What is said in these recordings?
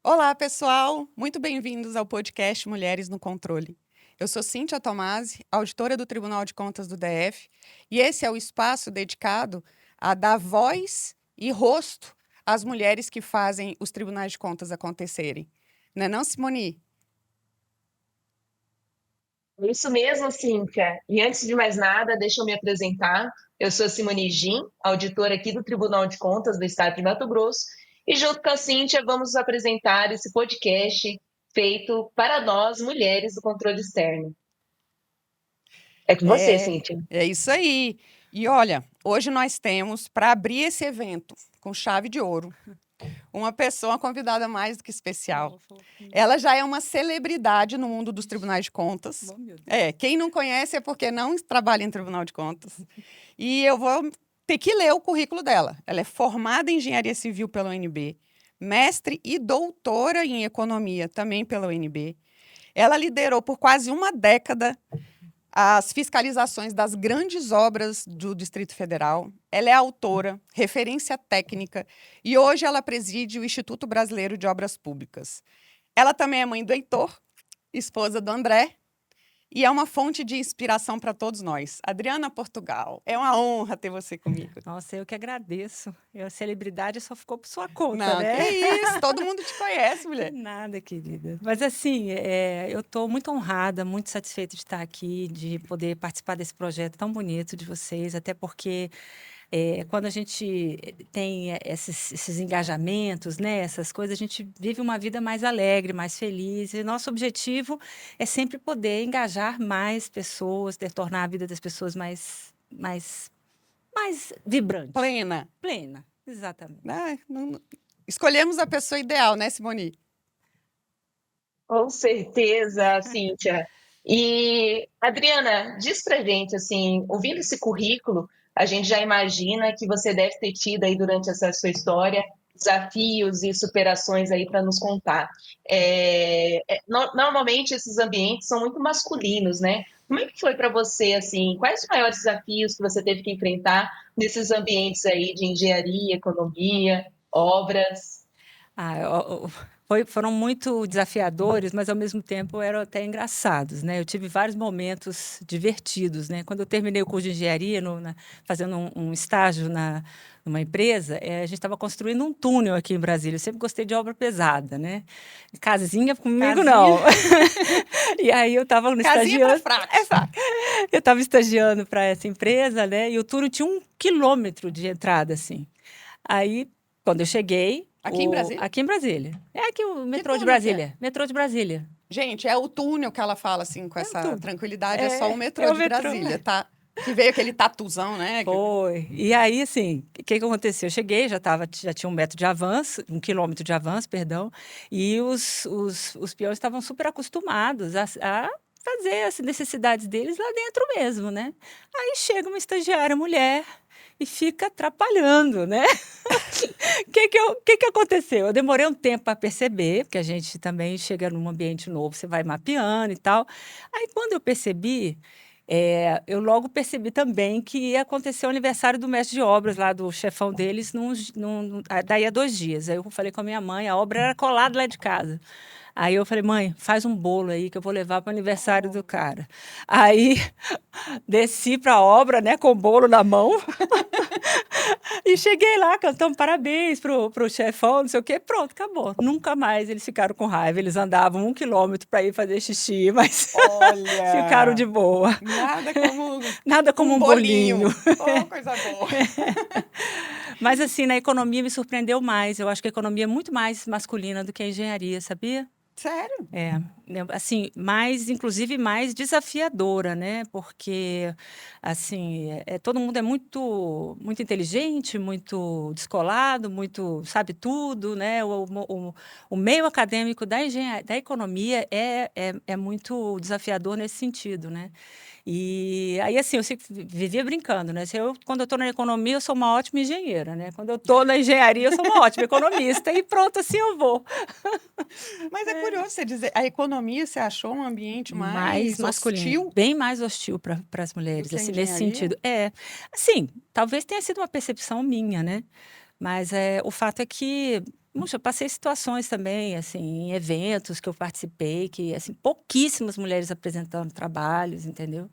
Olá, pessoal! Muito bem-vindos ao podcast Mulheres no Controle. Eu sou Cíntia Tomasi, auditora do Tribunal de Contas do DF, e esse é o espaço dedicado a dar voz e rosto às mulheres que fazem os tribunais de contas acontecerem. Não é não, Simone? É isso mesmo, Cíntia. E antes de mais nada, deixa eu me apresentar. Eu sou Simone Gim, auditora aqui do Tribunal de Contas do Estado de Mato Grosso, e junto com a Cíntia vamos apresentar esse podcast feito para nós, mulheres do controle externo. É com você, É, Cíntia. é isso aí. E olha, hoje nós temos, para abrir esse evento com chave de ouro, uma pessoa convidada mais do que especial. Ela já é uma celebridade no mundo dos tribunais de contas. Oh, meu Deus. Quem não conhece é porque não trabalha em tribunal de contas. E eu vou ter que ler o currículo dela. Ela é formada em engenharia civil pela UNB, mestre e doutora em economia também pela UNB. Ela liderou por quase uma década as fiscalizações das grandes obras do Distrito Federal. Ela é autora, referência técnica e hoje ela preside o Instituto Brasileiro de Obras Públicas. Ela também é mãe do Heitor, esposa do André, e é uma fonte de inspiração para todos nós. Adriana Portugal, é uma honra ter você comigo. Nossa, eu que agradeço. A celebridade só ficou por sua conta, Não, que né? isso, todo mundo te conhece, Que mulher. nada, querida. Mas assim, eu estou muito honrada, muito satisfeita de estar aqui, de poder participar desse projeto tão bonito de vocês, até porque quando a gente tem esses engajamentos, né, essas coisas, a gente vive uma vida mais alegre, mais feliz. E nosso objetivo é sempre poder engajar mais pessoas, tornar a vida das pessoas mais vibrante, Plena. plena. Exatamente. Escolhemos a pessoa ideal, né, Simone? Com certeza, Cíntia. E, Adriana, diz pra gente, assim, ouvindo esse currículo, a gente já imagina que você deve ter tido aí durante essa sua história desafios e superações aí para nos contar. Normalmente esses ambientes são muito masculinos, né? Como é que foi para você, assim, quais os maiores desafios que você teve que enfrentar nesses ambientes aí de engenharia, economia, obras? Foram muito desafiadores, mas ao mesmo tempo eram até engraçados, né? Eu tive vários momentos divertidos, né? Quando eu terminei o curso de engenharia, fazendo um estágio numa empresa, a gente estava construindo um túnel aqui em Brasília. Eu sempre gostei de obra pesada, né? Casinha comigo, Casinha. não. E aí eu estava Casinha para estagiando. fracos. Eu estava estagiando para essa empresa, né? E o túnel tinha 1 quilômetro de entrada, assim. Aí, quando eu cheguei. Aqui em Brasília? Aqui em Brasília. É aqui o metrô de túnel que é? Brasília. Metrô de Brasília. Gente, é o túnel que ela fala assim com É o essa túnel. tranquilidade, é só o metrô É o de metrô. Brasília, tá? Que veio aquele tatuzão, né? Foi. E aí, assim, o que aconteceu? Eu cheguei, já tinha 1 metro de avanço, 1 quilômetro de avanço, perdão, e os peões estavam super acostumados a fazer as necessidades deles lá dentro mesmo, né? Aí chega uma estagiária mulher e fica atrapalhando, né? O que aconteceu? Eu demorei um tempo para perceber, porque a gente também chega num ambiente novo, você vai mapeando e tal. Aí, quando eu percebi, eu logo percebi também que ia acontecer o aniversário do mestre de obras, lá do chefão deles, daí a 2 dias. Aí eu falei com a minha mãe, a obra era colada lá de casa. Aí eu falei, mãe, faz um bolo aí que eu vou levar para o aniversário do cara. Aí desci para a obra, né, com o bolo na mão. E cheguei lá, cantamos parabéns pro chefão, não sei o quê, pronto, acabou. Nunca mais eles ficaram com raiva. Eles andavam 1 quilômetro para ir fazer xixi, mas ficaram de Olha, boa. nada como Um bolinho. Oh, coisa boa. Mas assim, na economia me surpreendeu mais. Eu acho que a economia é muito mais masculina do que a engenharia, sabia? Sério? Assim, inclusive mais desafiadora, né? Porque, assim, todo mundo é muito inteligente, muito descolado, muito sabe tudo, né? O meio acadêmico da economia é muito desafiador nesse sentido, né? E aí, assim, eu sempre vivia brincando, né? Quando eu estou na economia, eu sou uma ótima engenheira, né? Quando eu estou na engenharia, eu sou uma ótima economista. E pronto, assim eu vou. Mas é curioso você dizer, a economia você achou um ambiente Mais mais masculino, hostil bem mais hostil para as do mulheres, que a assim, nesse engenharia? sentido. Assim, talvez tenha sido uma percepção minha, né? Mas o fato é que Puxa, eu passei situações também, assim, em eventos que eu participei, que, assim, pouquíssimas mulheres apresentando trabalhos, entendeu?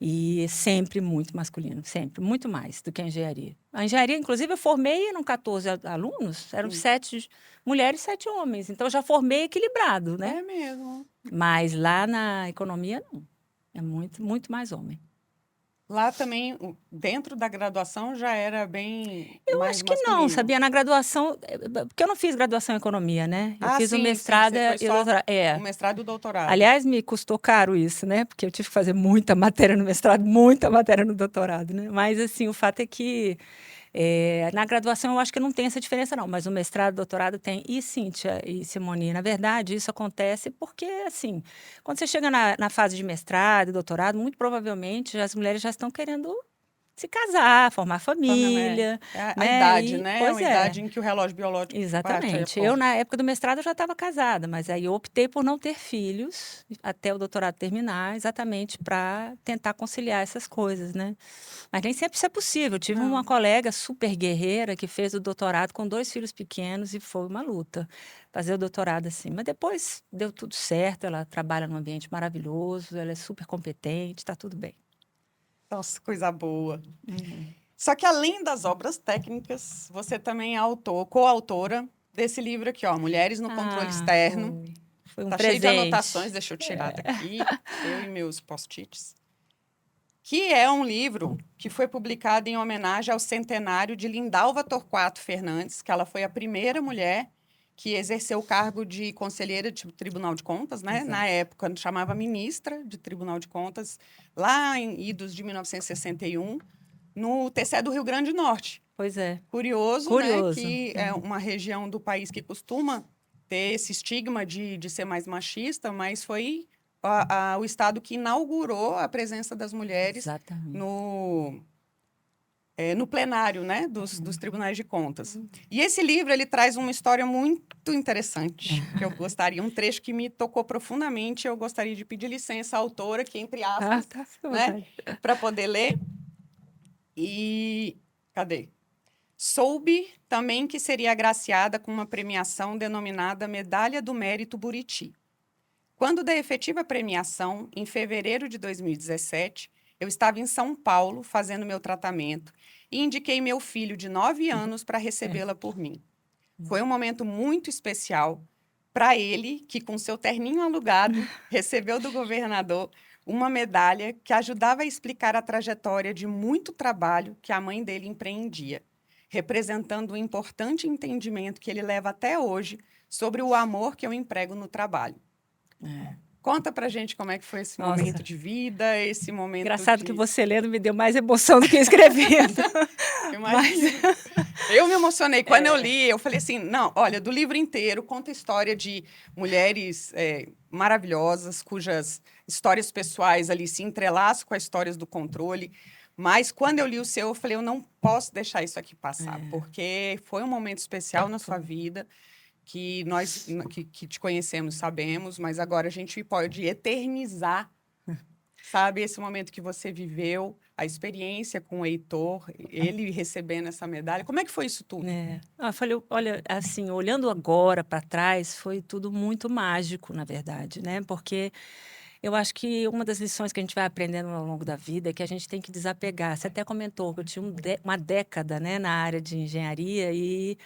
E sempre muito masculino, sempre, muito mais do que a engenharia. A engenharia, inclusive, eu formei, eram 14 alunos, eram 7 mulheres, 7 homens. Então, eu já formei equilibrado, né? É mesmo. Mas lá na economia, não. É muito, muito mais homem. Lá também, dentro da graduação, já era bem Eu mais acho que não, masculino. sabia? Na graduação, porque eu não fiz graduação em economia, né? Eu fiz o sim, mestrado você foi e o só doutorado. o mestrado e o doutorado. Aliás, me custou caro isso, né? Porque eu tive que fazer muita matéria no mestrado, muita matéria no doutorado, né? Mas, assim, o fato é que na graduação eu acho que não tem essa diferença, não. Mas o mestrado, doutorado tem. E, Cíntia e Simone, na verdade, isso acontece porque, assim, quando você chega na fase de mestrado e doutorado, muito provavelmente as mulheres já estão querendo se casar, formar família, É a né? idade, E, né? É pois uma é. idade em que o relógio biológico bate aí Exatamente. Eu, forte. na época do mestrado, eu já estava casada, mas aí eu optei por não ter filhos até o doutorado terminar, exatamente para tentar conciliar essas coisas, né? Mas nem sempre isso é possível. Eu tive uma Não. colega super guerreira que fez o doutorado com 2 filhos pequenos e foi uma luta fazer o doutorado assim. Mas depois deu tudo certo, ela trabalha num ambiente maravilhoso, ela é super competente, está tudo bem. Nossa, coisa boa. Só que além das obras técnicas, você também é coautora desse livro aqui, ó, Mulheres no Controle Externo. Foi um Tá cheio de presente. anotações, deixa eu tirar daqui, eu e meus post-its. Que é um livro que foi publicado em homenagem ao centenário de Lindalva Torquato Fernandes, que ela foi a primeira mulher que exerceu o cargo de conselheira de Tribunal de Contas, né? Exato. Na época, chamava ministra de Tribunal de Contas, lá em idos de 1961, no TCE do Rio Grande do Norte. Pois é. Curioso, né? Curioso. Que é uma região do país que costuma ter esse estigma de ser mais machista, mas foi o estado que inaugurou a presença das mulheres Exatamente. no plenário, né, dos tribunais de contas. E esse livro, ele traz uma história muito interessante, que eu gostaria, um trecho que me tocou profundamente, eu gostaria de pedir licença à autora, que entre aspas, Tá, fica à né, vontade. para poder ler. E cadê? Soube também que seria agraciada com uma premiação denominada Medalha do Mérito Buriti. Quando da efetiva premiação, em fevereiro de 2017, eu estava em São Paulo fazendo meu tratamento e indiquei meu filho de 9 anos para recebê-la por mim. Foi um momento muito especial para ele, que com seu terninho alugado, recebeu do governador uma medalha que ajudava a explicar a trajetória de muito trabalho que a mãe dele empreendia, representando um importante entendimento que ele leva até hoje sobre o amor que eu emprego no trabalho. Conta pra gente como é que foi esse Nossa. momento de vida, esse momento Engraçado de... que você lendo me deu mais emoção do que escrevendo. Imagina. Eu me emocionei. Quando eu li, eu falei assim, não, olha, do livro inteiro, conta a história de mulheres maravilhosas, cujas histórias pessoais ali se entrelaçam com as histórias do controle. Mas quando eu li o seu, eu falei, eu não posso deixar isso aqui passar, porque foi um momento especial na sua vida, que nós que te conhecemos sabemos, mas agora a gente pode eternizar, sabe, esse momento que você viveu, a experiência com o Heitor, ele recebendo essa medalha. Como é que foi isso tudo? Eu falei, olha, assim, olhando agora para trás, foi tudo muito mágico, na verdade, né? Porque eu acho que uma das lições que a gente vai aprendendo ao longo da vida é que a gente tem que desapegar. Você até comentou que eu tinha uma década, né, na área de engenharia e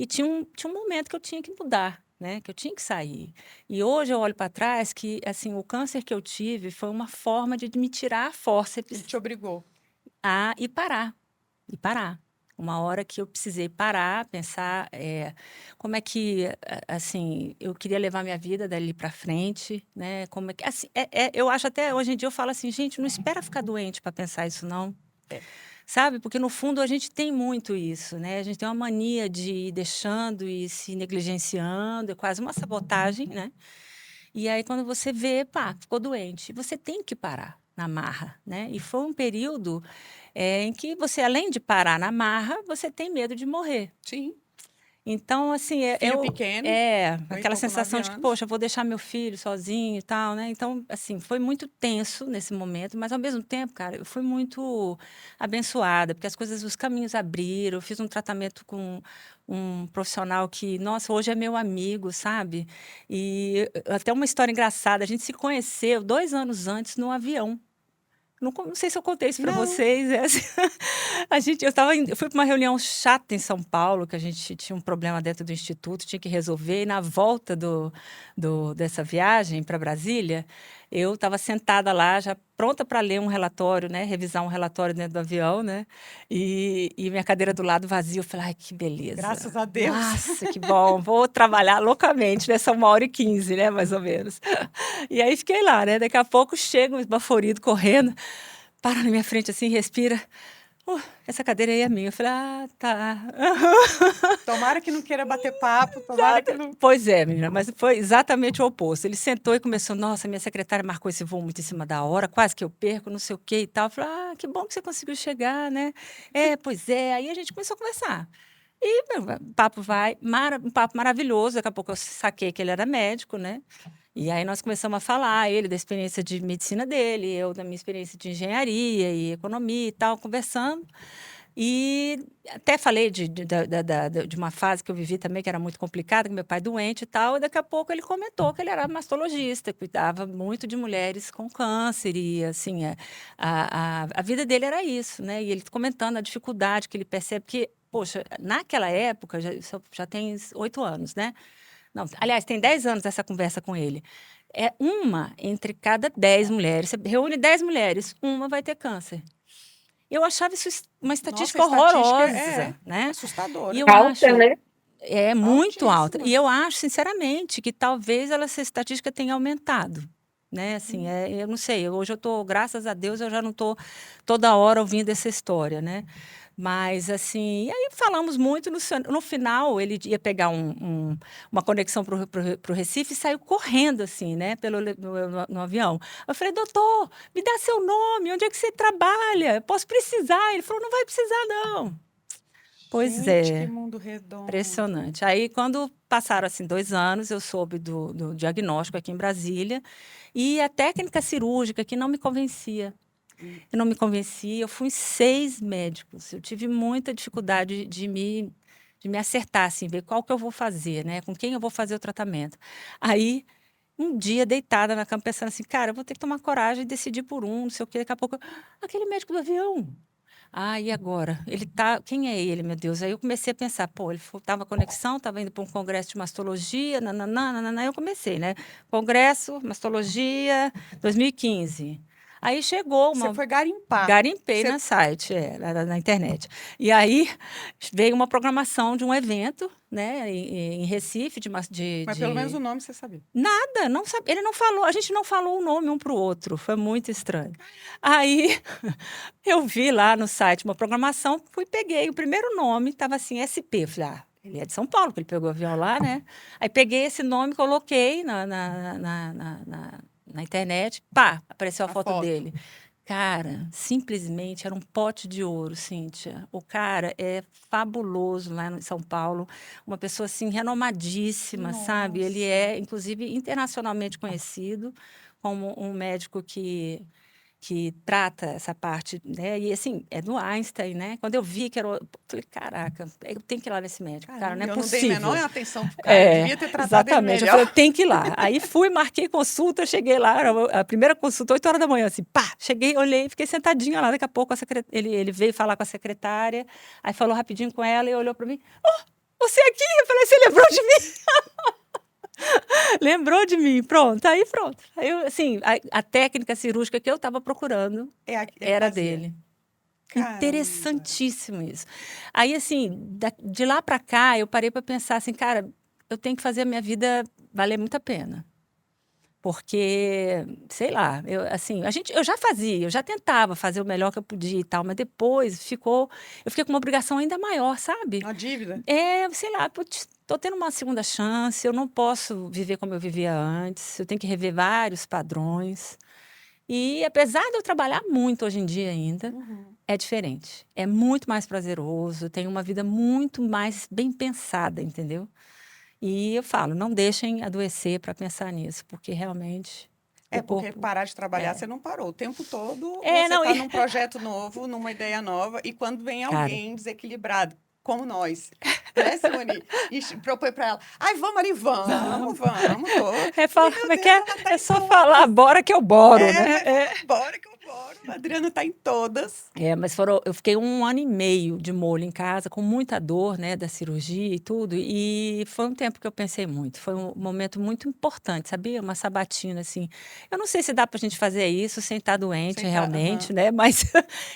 tinha um momento que eu tinha que mudar, né, que eu tinha que sair. E hoje eu olho para trás que, assim, o câncer que eu tive foi uma forma de me tirar a Ele fórceps te obrigou. e parar. E parar. Uma hora que eu precisei parar, pensar como é que, assim, eu queria levar minha vida dali para frente, né? Como é que, assim, eu acho até hoje em dia eu falo assim, gente, não espera ficar doente para pensar isso, não. Sabe? Porque no fundo a gente tem muito isso, né? A gente tem uma mania de ir deixando e se negligenciando, é quase uma sabotagem, né? E aí quando você vê, pá, ficou doente, você tem que parar na marra, né? E foi um período em que você, além de parar na marra, você tem medo de morrer. Sim. Então, assim, Filho pequeno, 8 aquela ou com 9 sensação de que, anos. poxa, eu vou deixar meu filho sozinho e tal, né? Então, assim, foi muito tenso nesse momento, mas ao mesmo tempo, cara, eu fui muito abençoada, porque as coisas, os caminhos abriram. Eu fiz um tratamento com um profissional que, nossa, hoje é meu amigo, sabe? E até uma história engraçada, a gente se conheceu 2 anos antes no avião. Não sei se eu contei isso para Não. vocês. Assim, eu fui para uma reunião chata em São Paulo, que a gente tinha um problema dentro do instituto, tinha que resolver. E na volta dessa viagem para Brasília, eu estava sentada lá, já pronta para ler um relatório, né? Revisar um relatório dentro do avião, né? E minha cadeira do lado vazia. Eu falei, ai, que beleza. Graças a Deus. Nossa, que bom. Vou trabalhar loucamente, né? São 1h15, né? Mais ou menos. E aí fiquei lá, né? Daqui a pouco chega um esbaforido correndo, para na minha frente assim, respira. Essa cadeira aí é minha. Eu falei, ah, tá. Tomara que não queira bater papo, tomara que não. Pois é, menina, mas foi exatamente o oposto. Ele sentou e começou, nossa, minha secretária marcou esse voo muito em cima da hora, quase que eu perco, não sei o quê e tal. Eu falei, ah, que bom que você conseguiu chegar, né? Pois é. Aí a gente começou a conversar. E o papo um papo maravilhoso. Daqui a pouco eu saquei que ele era médico, né? E aí nós começamos a falar, ele da experiência de medicina dele, eu da minha experiência de engenharia e economia e tal, conversando. E até falei de uma fase que eu vivi também, que era muito complicada, com meu pai doente e tal, e daqui a pouco ele comentou que ele era mastologista, cuidava muito de mulheres com câncer, e assim, a vida dele era isso, né? E ele comentando a dificuldade que ele percebe, que, poxa, naquela época, isso já tem 8 anos, né? Não, aliás, tem 10 anos essa conversa com ele. É uma entre cada 10 mulheres. Você reúne 10 mulheres, uma vai ter câncer. Eu achava isso uma estatística Nossa, a estatística horrorosa, né? assustadora. E eu Alta, acho, né? é muito alta. Altíssima. E eu acho, sinceramente, que talvez essa estatística tenha aumentado, né? Assim, eu não sei. Hoje eu tô, graças a Deus, eu já não tô toda hora ouvindo essa história, né? Mas, assim, e aí falamos muito. No final, ele ia pegar uma conexão para o Recife e saiu correndo, assim, né, no avião. Eu falei, doutor, me dá seu nome, onde é que você trabalha? Eu posso precisar? Ele falou, não vai precisar, não. Pois Gente, que é, mundo redondo. impressionante. Aí, quando passaram, assim, 2 anos, eu soube do diagnóstico aqui em Brasília e a técnica cirúrgica que não me convencia. Eu não me convenci, eu fui em 6 médicos. Eu tive muita dificuldade de me acertar, assim, ver qual que eu vou fazer, né? Com quem eu vou fazer o tratamento. Aí, um dia, deitada na cama, pensando assim, cara, eu vou ter que tomar coragem e decidir por um, não sei o quê. Daqui a pouco, aquele médico do avião. Ah, e agora? Ele tá. Quem é ele, meu Deus? Aí eu comecei a pensar, pô, ele estava conexão, estava indo para um congresso de mastologia, nananã, nananã. Eu comecei, né? Congresso, mastologia, 2015. Aí chegou Você uma. foi garimpar. Garimpei Você- na site, na internet. E aí veio uma programação de um evento, né, em Recife, Mas pelo menos o nome você sabia. Nada, não sabe, ele não falou, a gente não falou o nome um para o outro, foi muito estranho. Aí eu vi lá no site uma programação, fui peguei o primeiro nome, estava assim, SP, falei, ele é de São Paulo, porque ele pegou o avião lá, né? Aí peguei esse nome, coloquei na internet, pá, apareceu a foto dele. Cara, simplesmente era um pote de ouro, Cíntia. O cara é fabuloso lá em São Paulo, uma pessoa assim renomadíssima, sabe? Ele é, inclusive, internacionalmente conhecido como um médico que trata essa parte, né? E assim, é do Einstein, né? Quando eu vi que era, falei, caraca, eu tenho que ir lá nesse médico, cara, não é eu não dei possível. menor atenção pro cara, eu devia ter tratado ele Exatamente. Eu melhor. falei, eu tenho que ir lá. Aí fui, marquei consulta, cheguei lá, era a primeira consulta, 8 horas da manhã, assim, pá, cheguei, olhei, fiquei sentadinha lá, daqui a pouco ele veio falar com a secretária, aí falou rapidinho com ela e olhou para mim, você aqui? Eu falei, você lembrou de mim? Lembrou de mim, pronto. Aí, pronto. Aí, assim, a técnica cirúrgica que eu estava procurando era dele. Caramba. Interessantíssimo isso. Aí, assim, de lá para cá, eu parei para pensar assim, cara, eu tenho que fazer a minha vida valer muito a pena. Porque, sei lá, eu já fazia, eu já tentava fazer o melhor que eu podia e tal, mas depois eu fiquei com uma obrigação ainda maior, sabe? Uma dívida. Sei lá, tô tendo uma segunda chance, eu não posso viver como eu vivia antes, eu tenho que rever vários padrões. E apesar de eu trabalhar muito hoje em dia ainda, É diferente. É muito mais prazeroso, tem uma vida muito mais bem pensada, entendeu? E eu falo, não deixem adoecer para pensar nisso, porque realmente o É porque corpo. parar de trabalhar, É, você não parou. O tempo todo é você não, está num projeto novo, numa ideia nova, e quando vem cara. alguém desequilibrado, como nós, né, Simone? E propõe para ela, ai, vamos ali, Vamos. vamos, tô. É, Falei, como meu é que Deus, é? ela tá É em só falar, todas. bora que eu boro, É, né? vai, vamos embora que eu boro. A Adriana tá em todas. Mas eu fiquei 1 ano e meio de molho em casa, com muita dor, né, da cirurgia e tudo, e foi um tempo que eu pensei muito, foi um momento muito importante, sabia? Uma sabatina, assim. Eu não sei se dá pra gente fazer isso sem estar doente Sentar, realmente, aham. né, mas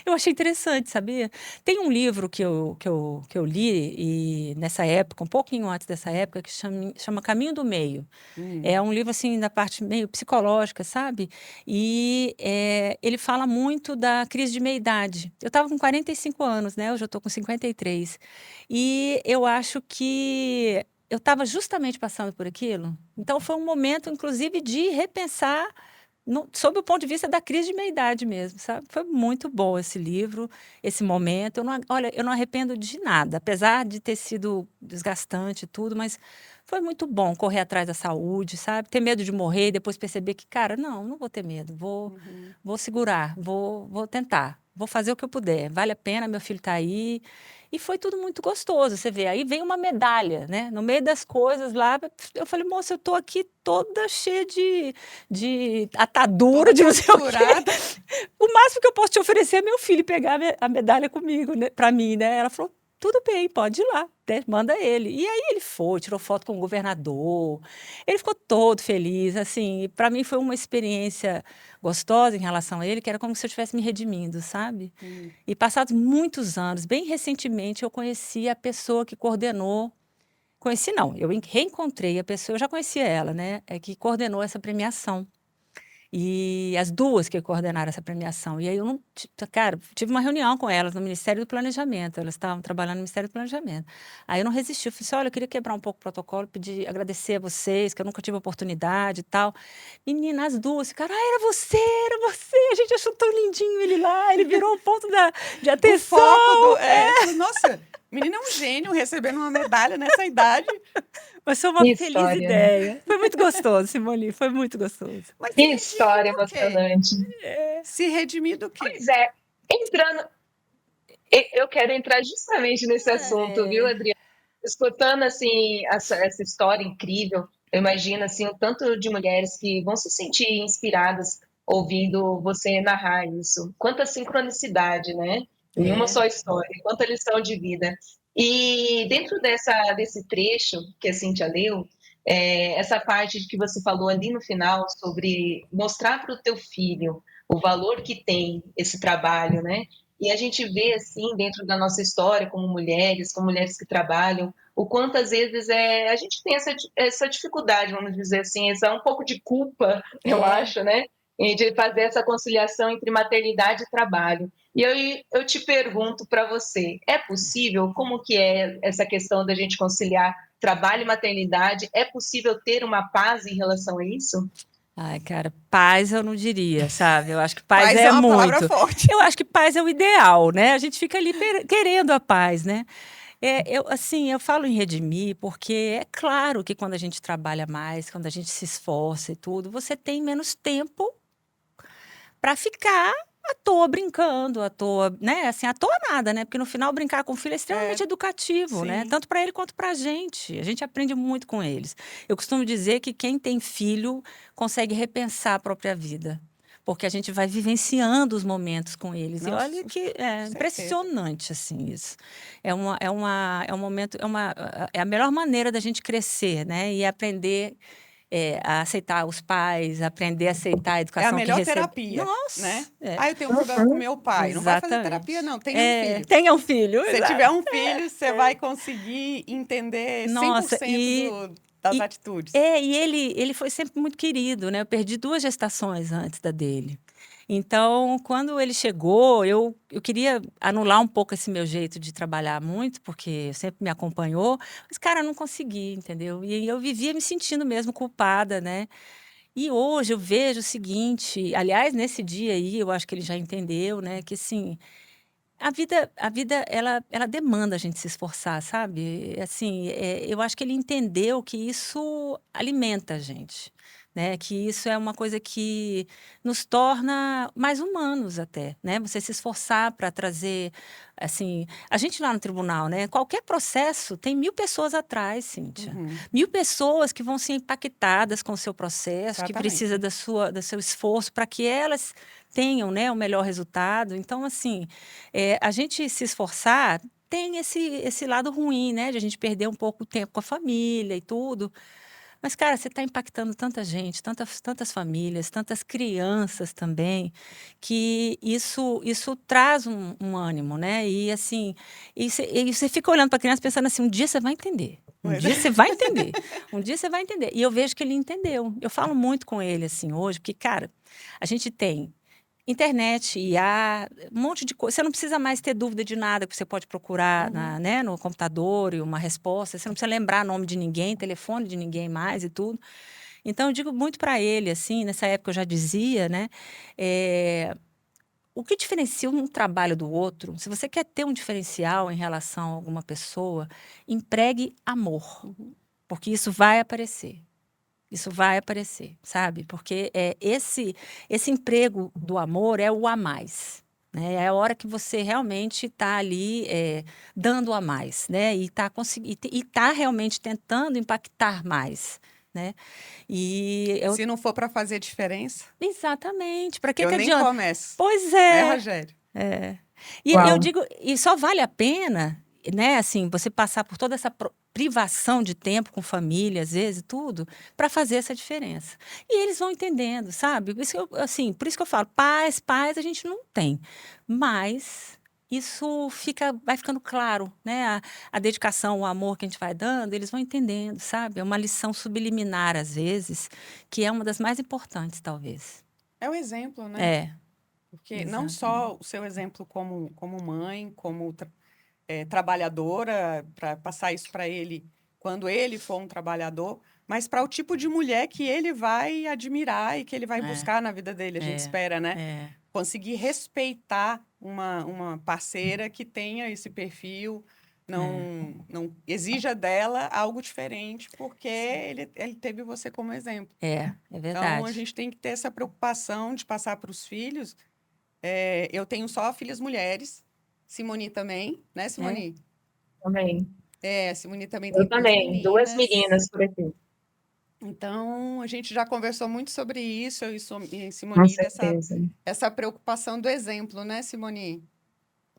eu achei interessante, sabia? Tem um livro que eu li, e nessa época, um pouquinho antes dessa época, que chama Caminho do Meio. É um livro, assim, da parte meio psicológica, sabe? E ele fala muito da crise de meia-idade. Eu estava com 45 anos, né? Hoje eu estou com 53. E eu acho que eu estava justamente passando por aquilo. Então foi um momento, inclusive, de repensar sob o ponto de vista da crise de meia-idade mesmo, sabe? Foi muito bom esse livro, esse momento. Olha, eu não arrependo de nada, apesar de ter sido desgastante e tudo, mas foi muito bom correr atrás da saúde, sabe? Ter medo de morrer e depois perceber que, cara, não vou ter medo, Uhum. vou segurar, vou tentar, vou fazer o que eu puder. Vale a pena, meu filho está aí. E foi tudo muito gostoso, você vê. Aí vem uma medalha, né? No meio das coisas lá, eu falei, moça, eu tô aqui toda cheia de atadura, Toda de não sei o quê. costurada. O máximo que eu posso te oferecer é meu filho pegar a medalha comigo, né, para mim, né? Ela falou, tudo bem, pode ir lá, né, manda ele. E aí ele foi, tirou foto com o governador, ele ficou todo feliz, assim, para mim foi uma experiência gostosa em relação a ele, que era como se eu estivesse me redimindo, sabe? Sim. E passados muitos anos, bem recentemente, eu conheci a pessoa que coordenou. Conheci não, eu reencontrei a pessoa, eu já conhecia ela, né? Que coordenou essa premiação. E as duas que coordenaram essa premiação. E aí eu não, cara, tive uma reunião com elas no Ministério do Planejamento. Elas estavam trabalhando no Ministério do Planejamento. Aí eu não resisti, eu falei assim, olha, eu queria quebrar um pouco o protocolo, pedir, agradecer a vocês, que eu nunca tive oportunidade e tal. Menina, as duas ficaram, era você, a gente achou tão lindinho ele lá, ele virou o ponto de O foco do. atenção. Falei, nossa, menina é um gênio recebendo uma medalha nessa idade. Mas foi uma Que feliz história, né? ideia. Foi muito gostoso, Simone, foi muito gostoso. Mas se Que redimir história do quê? emocionante. Se redimir do quê? Pois é, entrando, eu quero entrar justamente nesse assunto, viu, É, Adriana? Escutando assim essa história incrível, eu imagino assim o tanto de mulheres que vão se sentir inspiradas ouvindo você narrar isso. Quanta sincronicidade, né? Em uma é. só história, quanta lição de vida. E dentro desse trecho que a Cíntia leu, essa parte que você falou ali no final sobre mostrar para o teu filho o valor que tem esse trabalho, né? E a gente vê, assim, dentro da nossa história, como mulheres que trabalham, o quanto às vezes a gente tem essa dificuldade, vamos dizer assim, essa um pouco de culpa, eu É. acho, né? De fazer essa conciliação entre maternidade e trabalho. E eu te pergunto para você, é possível? Como que é essa questão da gente conciliar trabalho e maternidade? É possível ter uma paz em relação a isso? Ai, cara, paz eu não diria, sabe? Eu acho que paz Paz é é uma palavra muito. forte. Eu acho que paz é o ideal, né? A gente fica ali querendo a paz, né? Assim, eu falo em redimir porque é claro que quando a gente trabalha mais, quando a gente se esforça e tudo, você tem menos tempo para ficar à toa brincando, à toa, né? Assim, à toa nada, né? Porque no final brincar com o filho é É, extremamente educativo, né? sim. Tanto para ele quanto para a gente. A gente aprende muito com eles. Eu costumo dizer que quem tem filho consegue repensar a própria vida. Porque a gente vai vivenciando os momentos com eles. E olha Nossa, que é certeza. impressionante, assim, isso. É um momento, é a melhor maneira da gente crescer, né? E aprender a aceitar os pais, aprender a aceitar a É a educação que melhor recebe. terapia, né? Nossa, Ah, eu tenho um problema com Uhum. meu pai. Não vai fazer terapia, exatamente. não. Tenha um filho. Tenha um filho, Se exato. tiver um filho, você vai conseguir entender Nossa, 100% das e, atitudes. e ele foi sempre muito querido, né? Eu perdi 2 gestações antes da dele. Então, quando ele chegou, eu queria anular um pouco esse meu jeito de trabalhar muito, porque sempre me acompanhou, mas, cara, eu não consegui, entendeu? E eu vivia me sentindo mesmo culpada, né? E hoje eu vejo o seguinte, aliás, nesse dia aí, eu acho que ele já entendeu, né, que assim, a vida ela demanda a gente se esforçar, sabe? Assim, eu acho que ele entendeu que isso alimenta a gente, né? Que isso é uma coisa que nos torna mais humanos até, né? Você se esforçar para trazer, assim, a gente lá no tribunal, né? Qualquer processo tem 1000 pessoas atrás, Cíntia. Uhum, 1000 pessoas que vão ser impactadas com o seu processo, que exatamente. precisa do seu esforço para que elas tenham, né, o melhor resultado. Então, assim, a gente se esforçar tem esse lado ruim, né, de a gente perder um pouco o tempo com a família e tudo. Mas, cara, você está impactando tanta gente, tantas famílias, tantas crianças também, que isso traz um ânimo, né? E assim, e você fica olhando para a criança pensando assim, um dia você vai entender. Um Pois dia é. você vai entender. Um dia você vai entender. E eu vejo que ele entendeu. Eu falo muito com ele assim hoje, porque, cara, a gente tem internet, IA, um monte de coisa. Você não precisa mais ter dúvida de nada que você pode procurar Uhum. né, no computador e uma resposta. Você não precisa lembrar nome de ninguém, telefone de ninguém mais e tudo. Então, eu digo muito para ele, assim, nessa época eu já dizia, né? O que diferencia um trabalho do outro, se você quer ter um diferencial em relação a alguma pessoa, empregue amor, Uhum. porque isso vai aparecer. Isso vai aparecer, sabe? Porque esse emprego do amor é o a mais, né? É a hora que você realmente está ali dando a mais, né? E está realmente tentando impactar mais, né? E eu Se não for para fazer diferença, exatamente. Para que eu que nem adianta? começo, Pois né, é. Rogério? É. E eu Uau. digo, e só vale a pena, né, assim, você passar por toda essa privação de tempo com família, às vezes, tudo, para fazer essa diferença. E eles vão entendendo, sabe? Assim, por isso que eu falo, paz a gente não tem. Mas isso vai ficando claro, né? A dedicação, o amor que a gente vai dando, eles vão entendendo, sabe? É uma lição subliminar, às vezes, que é uma das mais importantes, talvez. É o exemplo, né? É, Porque não exatamente. só o seu exemplo como mãe, como trabalhadora, para passar isso para ele quando ele for um trabalhador, mas para o tipo de mulher que ele vai admirar e que ele vai É, buscar na vida dele, a gente é, espera, né? é. Conseguir respeitar uma parceira que tenha esse perfil, não exija dela algo diferente, porque ele teve você como exemplo. É Então, a verdade. gente tem que ter essa preocupação de passar para os filhos. Eu tenho só filhas mulheres, Simone também, né, É, Simone? Também. A Simone também tem Eu duas também. Duas meninas. meninas por aqui. Então, a gente já conversou muito sobre isso, eu e Com Simone, certeza. essa preocupação do exemplo, né, Simone?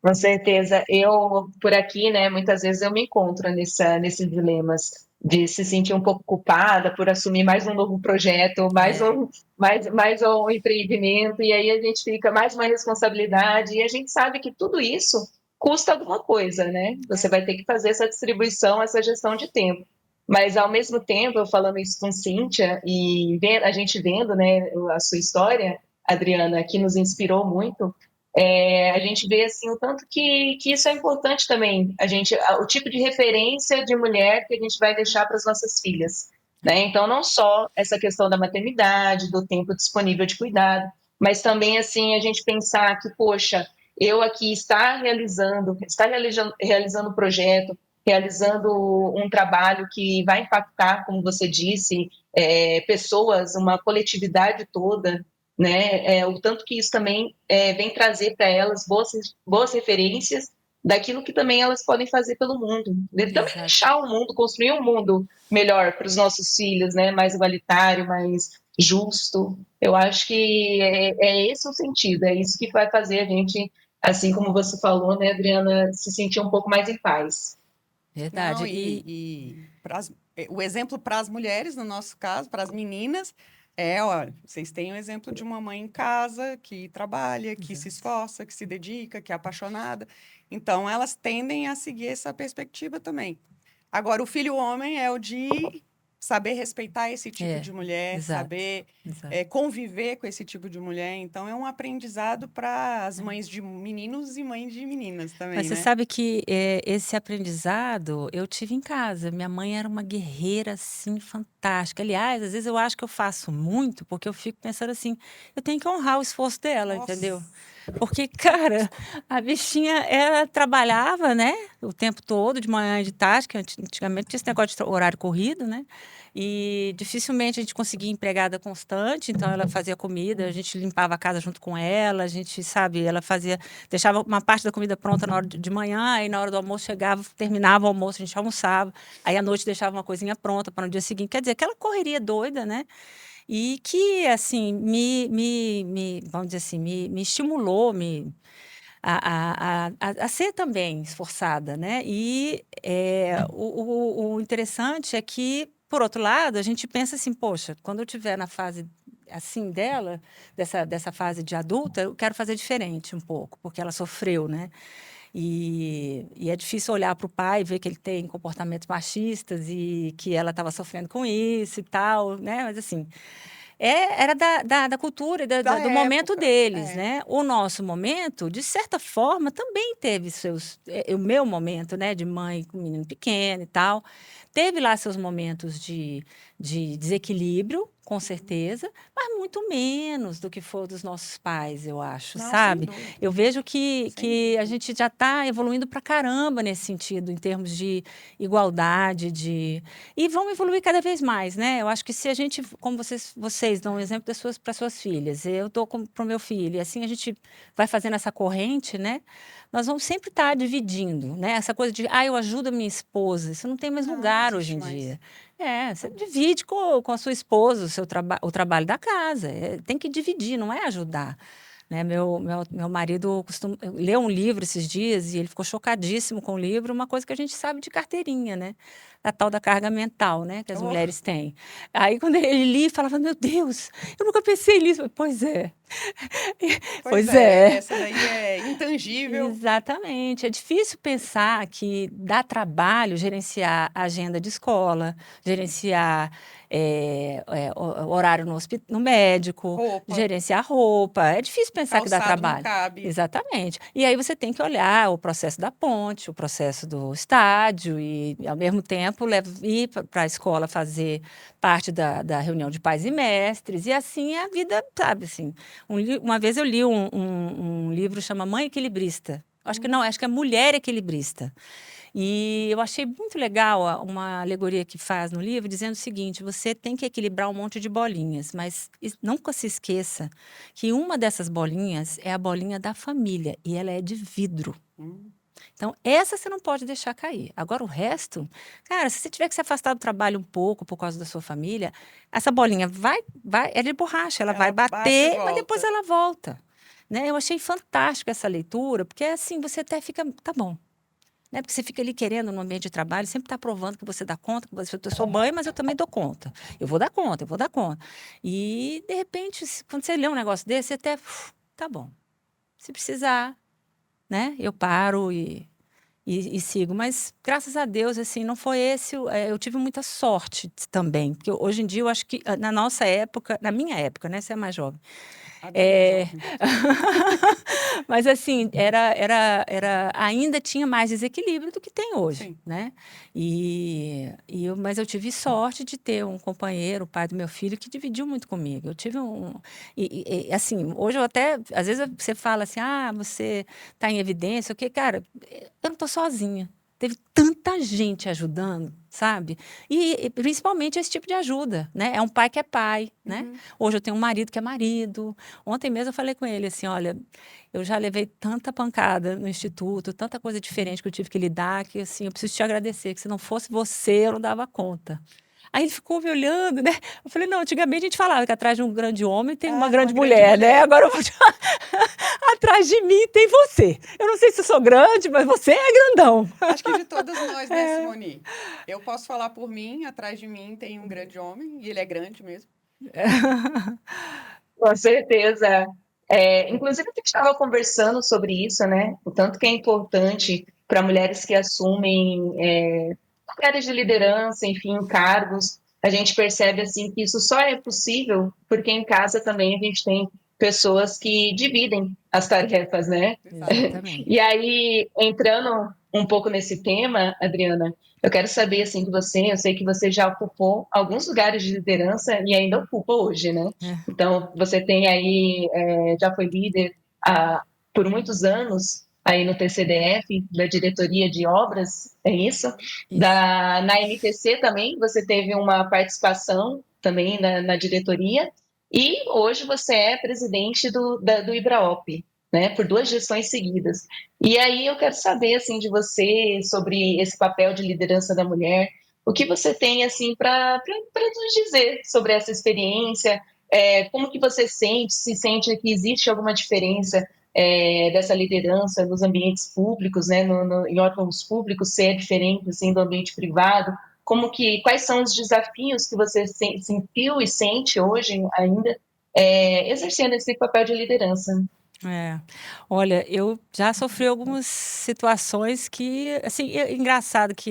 Com certeza. Eu, por aqui, né, muitas vezes eu me encontro nesses dilemas de se sentir um pouco culpada por assumir mais um novo projeto, é, mais um empreendimento, e aí a gente fica mais uma responsabilidade, e a gente sabe que tudo isso custa alguma coisa, né? Você É. vai ter que fazer essa distribuição, essa gestão de tempo. Mas, ao mesmo tempo, eu falando isso com Cíntia, e a gente vendo, né, a sua história, Adriana, que nos inspirou muito, a gente vê assim o tanto que isso é importante também, o tipo de referência de mulher que a gente vai deixar para as nossas filhas, né? Então, não só essa questão da maternidade, do tempo disponível de cuidado, mas também assim a gente pensar que, poxa, eu aqui realizando um projeto, realizando um trabalho que vai impactar, como você disse, pessoas, uma coletividade toda, né? O tanto que isso também vem trazer para elas boas referências daquilo que também elas podem fazer pelo mundo. E também exato. deixar o mundo, construir um mundo melhor para os nossos filhos, né? Mais igualitário, mais justo. Eu acho que é esse o sentido, é isso que vai fazer a gente, assim como você falou, né, Adriana, se sentir um pouco mais em paz. Não, Verdade. o exemplo para as mulheres, no nosso caso, para as meninas, olha, vocês têm o exemplo de uma mãe em casa que trabalha, que se Exato. esforça, que se dedica, que é apaixonada. Então, elas tendem a seguir essa perspectiva também. Agora, o filho homem é o de saber respeitar esse tipo É, de mulher, exato, saber exato. conviver com esse tipo de mulher. Então, é um aprendizado para as mães de meninos e mães de meninas Mas também, você né? sabe que esse aprendizado eu tive em casa. Minha mãe era uma guerreira, assim, fantástica. Aliás, às vezes eu acho que eu faço muito, porque eu fico pensando assim, eu tenho que honrar o esforço dela, Nossa. entendeu? Porque, cara, a bichinha, ela trabalhava, né, o tempo todo, de manhã e de tarde, que antigamente tinha esse negócio de horário corrido, né? E dificilmente a gente conseguia empregada constante, então ela fazia comida, a gente limpava a casa junto com ela, a gente, sabe, ela fazia, deixava uma parte da comida pronta na hora de manhã, aí na hora do almoço chegava, terminava o almoço, a gente almoçava, aí à noite deixava uma coisinha pronta para no dia seguinte. Quer dizer, aquela correria doida, né? E que, assim, vamos dizer assim, me estimulou, a ser também esforçada, né? E o interessante é que, por outro lado, a gente pensa assim, poxa, quando eu estiver na fase assim dela, dessa fase de adulta, eu quero fazer diferente um pouco, porque ela sofreu, né? E é difícil olhar para o pai e ver que ele tem comportamentos machistas e que ela estava sofrendo com isso e tal, né? Mas assim, era da cultura e Da do momento época. deles, É. né? O nosso momento, de certa forma, também teve o meu momento, né, de mãe com menino pequeno e tal, teve lá seus momentos de desequilíbrio, com certeza, mas muito menos do que foi dos nossos pais, eu acho, Não, sem sabe? dúvida. Eu vejo que Sem dúvida. a gente já está evoluindo pra caramba nesse sentido, em termos de igualdade, e vão evoluir cada vez mais, né? Eu acho que se a gente, como vocês dão um exemplo para suas filhas, eu dou para o meu filho, e assim a gente vai fazendo essa corrente, né? Nós vamos sempre estar dividindo, né? Essa coisa de, eu ajudo a minha esposa, isso não tem mais Não lugar hoje existe em mais. dia. Você divide com a sua esposa o trabalho da casa. Tem que dividir, não é ajudar. Né? Meu marido leu um livro esses dias e ele ficou chocadíssimo com o livro, uma coisa que a gente sabe de carteirinha, né? A tal da carga mental, né? Que as Oh, mulheres têm. Aí, quando ele lia, falava, meu Deus, eu nunca pensei nisso. Pois é. pois Pois é, é. essa daí é intangível. Exatamente. É difícil pensar que dá trabalho gerenciar a agenda de escola, gerenciar horário no médico, Roupa, gerenciar roupa. É difícil pensar que dá calçado não trabalho. cabe. Exatamente. E aí você tem que olhar o processo da ponte, o processo do estádio e, ao mesmo tempo, ir para a escola fazer parte da reunião de pais e mestres. E assim é a vida, sabe, assim. Uma vez eu li um livro chama Mãe Equilibrista. Acho que não, acho que é Mulher Equilibrista. E eu achei muito legal uma alegoria que faz no livro, dizendo o seguinte: você tem que equilibrar um monte de bolinhas, mas nunca se esqueça que uma dessas bolinhas é a bolinha da família e ela é de vidro. Hum. Então, essa você não pode deixar cair. Agora, o resto, cara, se você tiver que se afastar do trabalho um pouco por causa da sua família, essa bolinha é de borracha, ela vai Ela bate e bater, mas depois volta. ela volta. Né? Eu achei fantástica essa leitura, porque assim, você até fica, tá bom. Né? Porque você fica ali querendo no ambiente de trabalho, sempre está provando que você dá conta, que você, eu sou mãe, mas eu também dou conta. Eu vou dar conta, eu vou dar conta. E, de repente, quando você lê um negócio desse, você até, tá bom. Se precisar, né? Eu paro e sigo. Mas, graças a Deus, assim, não foi esse. Eu tive muita sorte também. Porque hoje em dia, eu acho que na nossa época, na minha época, né? Você é mais jovem. A Dani é jovem. Mas assim, ainda tinha mais desequilíbrio do que tem hoje, Sim. né? Mas eu tive sorte de ter um companheiro, o pai do meu filho, que dividiu muito comigo. Eu tive assim, hoje eu até, às vezes você fala assim, você está em evidência, o quê? Cara, eu não estou sozinha. Teve tanta gente ajudando, sabe? E principalmente esse tipo de ajuda, né? É um pai que é pai, né? Uhum. Hoje eu tenho um marido que é marido. Ontem mesmo eu falei com ele assim, olha, eu já levei tanta pancada no instituto, tanta coisa diferente que eu tive que lidar, que assim, eu preciso te agradecer, que se não fosse você, eu não dava conta. Aí ele ficou me olhando, né? Eu falei, não, antigamente a gente falava que atrás de um grande homem tem uma grande mulher, né? Agora eu vou te... atrás de mim tem você. Eu não sei se eu sou grande, mas você é grandão. Acho que de todas nós, né, Simone? Eu posso falar por mim, atrás de mim tem um grande homem, e ele é grande mesmo. Com certeza. Inclusive, a gente estava conversando sobre isso, né? O tanto que é importante para mulheres que assumem lugares de liderança, enfim, cargos. A gente percebe assim que isso só é possível porque em casa também a gente tem pessoas que dividem as tarefas, né? Exatamente. E aí, entrando um pouco nesse tema, Adriana, eu quero saber assim de você, eu sei que você já ocupou alguns lugares de liderança e ainda ocupa hoje, né? É. Então, você tem aí, já foi líder por muitos anos aí no TCDF, da Diretoria de Obras, é isso? Isso. Na MTC também, você teve uma participação também na diretoria, e hoje você é presidente do IBRAOP, né, por 2 gestões seguidas. E aí eu quero saber, assim, de você, sobre esse papel de liderança da mulher, o que você tem, assim, para nos dizer sobre essa experiência, como que você se sente que existe alguma diferença dessa liderança nos ambientes públicos, né, em órgãos públicos, ser diferente, assim, do ambiente privado, quais são os desafios que você sentiu e sente hoje ainda, exercendo esse papel de liderança? É. Olha, eu já sofri algumas situações que, assim, engraçado que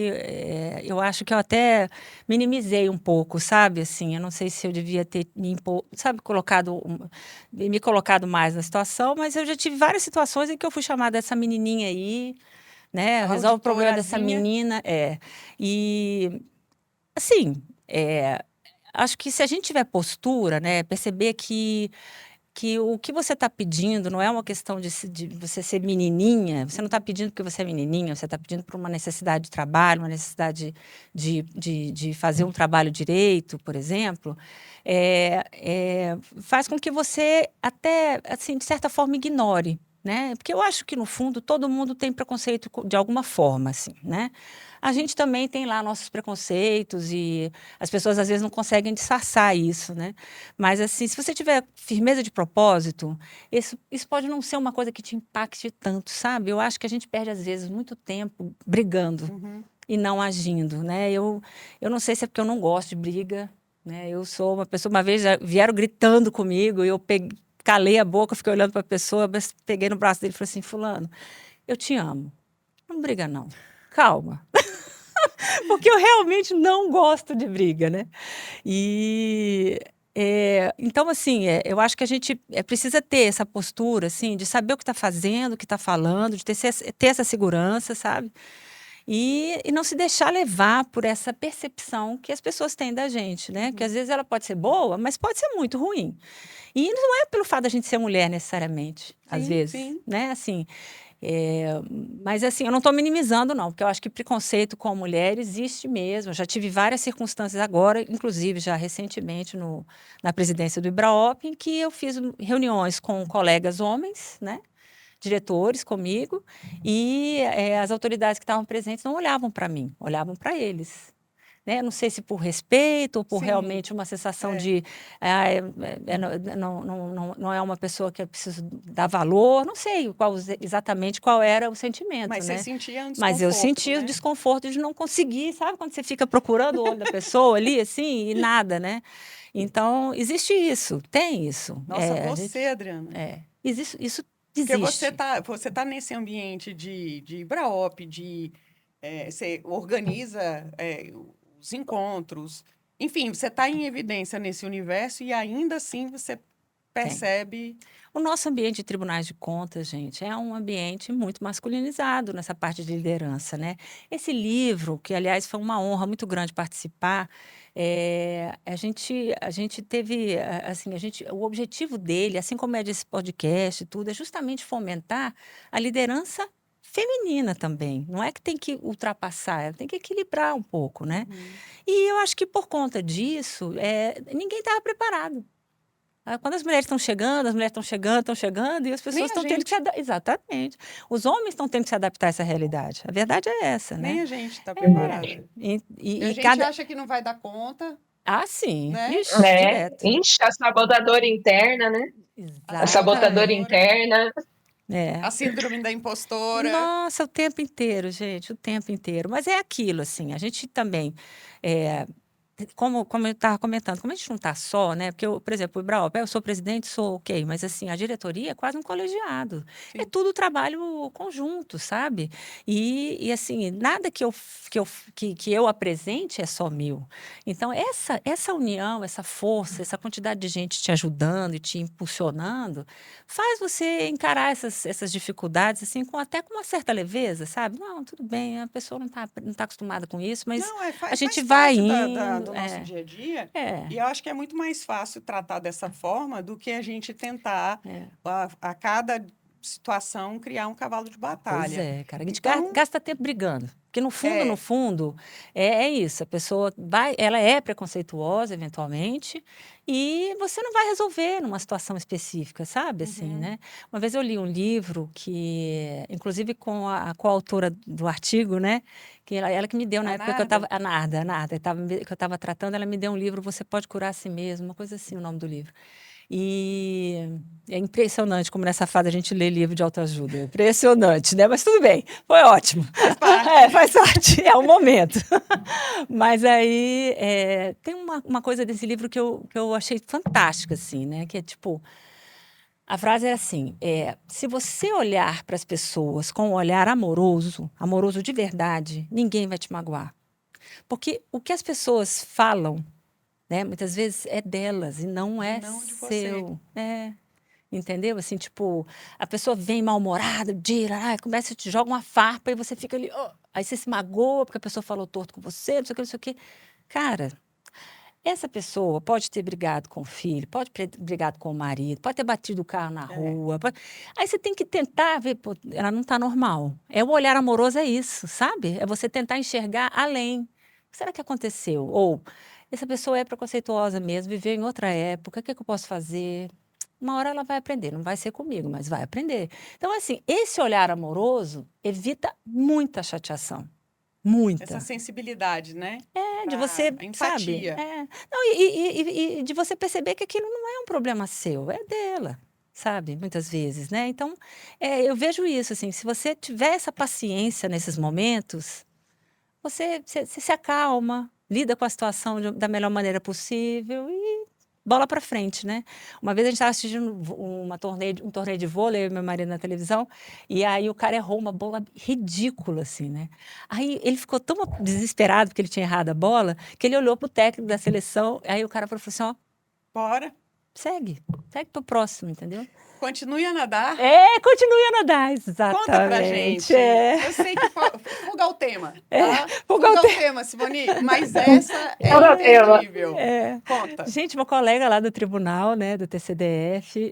eu acho que eu até minimizei um pouco, sabe? Assim, eu não sei se eu devia ter sabe, me colocado mais na situação, mas eu já tive várias situações em que eu fui chamada essa menininha aí, né? A Resolve o problema dessa auditorazinha. menina, e assim, acho que se a gente tiver postura, né, perceber que o que você está pedindo não é uma questão de você ser menininha, você não está pedindo porque você é menininha, você está pedindo por uma necessidade de trabalho, uma necessidade de fazer um trabalho direito, por exemplo, faz com que você até, assim, de certa forma, ignore. Né? Porque eu acho que, no fundo, todo mundo tem preconceito de alguma forma, assim, né? A gente também tem lá nossos preconceitos e as pessoas, às vezes, não conseguem disfarçar isso, né? Mas, assim, se você tiver firmeza de propósito, isso pode não ser uma coisa que te impacte tanto, sabe? Eu acho que a gente perde, às vezes, muito tempo brigando Uhum. e não agindo, né? Eu não sei se é porque eu não gosto de briga, né? Eu sou uma pessoa, uma vez vieram gritando comigo e eu calei a boca, fiquei olhando para a pessoa, mas peguei no braço dele e falei assim: Fulano, eu te amo. Não briga, não. Calma. Porque eu realmente não gosto de briga, né? E então, assim, eu acho que a gente precisa ter essa postura, assim, de saber o que está fazendo, o que está falando, de ter essa segurança, sabe? E não se deixar levar por essa percepção que as pessoas têm da gente, né? Que às vezes ela pode ser boa, mas pode ser muito ruim. E não é pelo fato da gente ser mulher necessariamente, às Sim, vezes, sim. né? Assim, mas assim, eu não estou minimizando, não, porque eu acho que preconceito com a mulher existe mesmo. Eu já tive várias circunstâncias agora, inclusive já recentemente na presidência do IBRAOP, em que eu fiz reuniões com colegas homens, né? Diretores comigo, e as autoridades que estavam presentes não olhavam para mim, olhavam para eles. Né? Não sei se por respeito ou por Sim. realmente uma sensação É. de não é uma pessoa que eu preciso dar valor, não sei exatamente qual era o sentimento, Mas você né? sentia um Mas eu desconforto, senti o né? desconforto de não conseguir, sabe quando você fica procurando o olho da pessoa ali, assim, e nada, né? Então, existe isso, tem isso. Nossa, A gente, você, Adriana. existe, isso Porque você existe. tá nesse ambiente de IBRAOP, você organiza os encontros. Enfim, você está em evidência nesse universo e ainda assim você Tem. percebe. O nosso ambiente de tribunais de contas, gente, é um ambiente muito masculinizado nessa parte de liderança, né? Esse livro, que aliás foi uma honra muito grande participar, a gente teve, assim, o objetivo dele, assim como é desse podcast e tudo, é justamente fomentar a liderança feminina também. Não é que tem que ultrapassar, tem que equilibrar um pouco, né? Uhum. E eu acho que por conta disso, ninguém estava preparado. Quando as mulheres estão chegando, e as Nem pessoas a estão tendo que se gente, adaptar. Exatamente. Os homens estão tendo que se adaptar a essa realidade. A verdade é essa, né? nem a gente está Verdade. preparada. E, E e, a e gente cada. acha que não vai dar conta, Ah, sim. né? Ixi, direto. Ixi, a sabotadora interna, né? A A sabotadora Exatamente. sabotadora, interna. É. a síndrome da impostora. Nossa, o tempo inteiro, gente, o tempo inteiro. Mas é aquilo, assim, a gente também. é, como eu estava comentando, como a gente não está só, né? Porque, por exemplo, o Ibraop, eu sou presidente, sou ok, mas assim, a diretoria é quase um colegiado. É Sim. tudo trabalho conjunto, sabe? E assim, nada que eu apresente é só meu. Então, essa união, essa força, essa quantidade de gente te ajudando e te impulsionando, faz você encarar essas dificuldades assim, até com uma certa leveza, sabe? Não, tudo bem, a pessoa não tá acostumada com isso, mas Não, a gente faz vai parte indo. do nosso dia a dia. É, E eu acho que é muito mais fácil tratar dessa forma do que a gente tentar é, a cada situação criar um cavalo de Pois batalha. é, cara. A gente Então, gasta tempo brigando. Porque no é, fundo, é isso. A pessoa vai, ela é preconceituosa, eventualmente, e você não vai resolver numa situação específica, sabe? Assim, uhum, né? Uma vez eu li um livro que, inclusive com a coautora do artigo, né? Que ela que me deu na a época que eu estava. Narda, A Narda, que eu estava tratando, ela me deu um livro, Você Pode Curar a Si Mesmo, uma coisa assim, o nome do livro. E é impressionante como nessa fase a gente lê livro de autoajuda. É impressionante, né? Mas tudo bem, foi ótimo. faz parte. É, faz parte, é o momento. Mas aí tem uma coisa desse livro que eu achei fantástica, assim, né? Que é tipo, a frase é assim: se você olhar para as pessoas com um olhar amoroso, amoroso de verdade, ninguém vai te magoar. Porque o que as pessoas falam, né, muitas vezes é delas e não E é não de você. seu. Entendeu? Assim, tipo, a pessoa vem mal-humorada, começa, te joga uma farpa e você fica ali, "Oh", aí você se magoa porque a pessoa falou torto com você, não sei o que, não sei o que. Cara, essa pessoa pode ter brigado com o filho, pode ter brigado com o marido, pode ter batido o carro na É, rua. Aí você tem que tentar ver, pô, ela não está normal. O olhar amoroso, é isso, sabe? É você tentar enxergar além. O que será que aconteceu? Ou essa pessoa é preconceituosa mesmo, viveu em outra época, o que é que eu posso fazer? Uma hora ela vai aprender, não vai ser comigo, mas vai aprender. Então, assim, esse olhar amoroso evita muita chateação. essa Muita. sensibilidade, né? De você, A sabe? empatia. Não, e de você perceber que aquilo não é um problema seu, é dela, sabe? Muitas vezes, né? Então, eu vejo isso, assim, se você tiver essa paciência nesses momentos, você se acalma, lida com a situação da melhor maneira possível e bola para frente, né? Uma vez a gente estava assistindo um torneio de vôlei, eu e meu marido na televisão, e aí o cara errou uma bola ridícula, assim, né? Aí ele ficou tão desesperado porque ele tinha errado a bola, que ele olhou pro técnico da seleção, aí o cara falou assim, ó, Bora, segue pro próximo, entendeu? continue a nadar. Continue a nadar, Conta pra exatamente. gente. Eu sei que fuga o tema, tá? Fuga o Fuga o tema, Simone, mas essa é Qual é o tema? imperdível. Conta. Gente, uma colega lá do tribunal, né, do TCDF,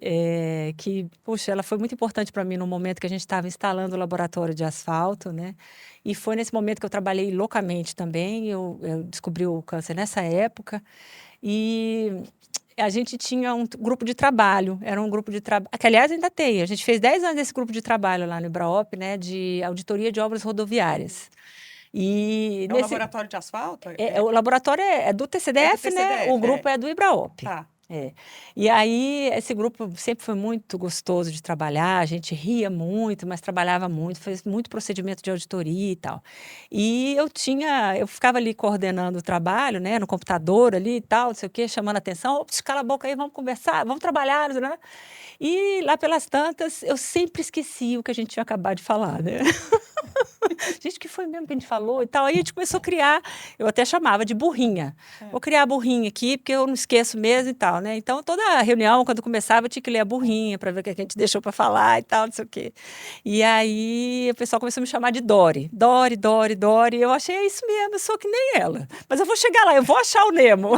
que, puxa, ela foi muito importante para mim no momento que a gente estava instalando o laboratório de asfalto, né? E foi nesse momento que eu trabalhei loucamente também. Eu descobri o câncer nessa época. E a gente tinha um grupo de trabalho, era um grupo de trabalho, que aliás ainda tem, a gente fez 10 anos desse grupo de trabalho lá no Ibraop, né, de auditoria de obras rodoviárias. E É o laboratório de asfalto? o laboratório é do É do TCDF, né? O TCDF, grupo é do Ibraop. Tá. E aí, esse grupo sempre foi muito gostoso de trabalhar, a gente ria muito, mas trabalhava muito, fez muito procedimento de auditoria e tal. E eu ficava ali coordenando o trabalho, né, no computador ali e tal, não sei o quê, chamando a atenção, ops, cala a boca aí, vamos conversar, vamos trabalhar, né? E lá pelas tantas, eu sempre esqueci o que a gente tinha acabado de falar, né? Gente, o que foi mesmo que a gente falou e tal? Aí a gente começou a criar, eu até chamava de burrinha. Vou criar a burrinha aqui, porque eu não esqueço mesmo e tal, né? Então, toda reunião, quando começava, eu tinha que ler a burrinha para ver o que a gente deixou para falar e tal, não sei o quê. E aí o pessoal começou a me chamar de Dori. Dori, Dori, Dori. Eu achei, é isso mesmo, eu sou que nem ela. Mas eu vou chegar lá, eu vou achar o Nemo.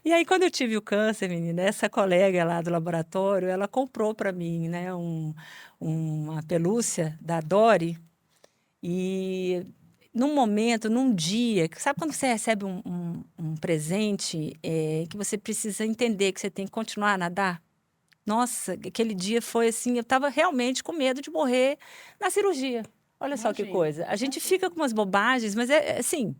E aí, quando eu tive o câncer, menina, essa colega lá do laboratório, ela comprou para mim, né, uma pelúcia da Dory. E num momento, num dia, sabe quando você recebe um presente que você precisa entender que você tem que continuar a nadar? Nossa, aquele dia foi assim, eu estava realmente com medo de morrer na cirurgia. Olha só que Imagino, coisa. A gente imagino. fica com umas bobagens, mas assim,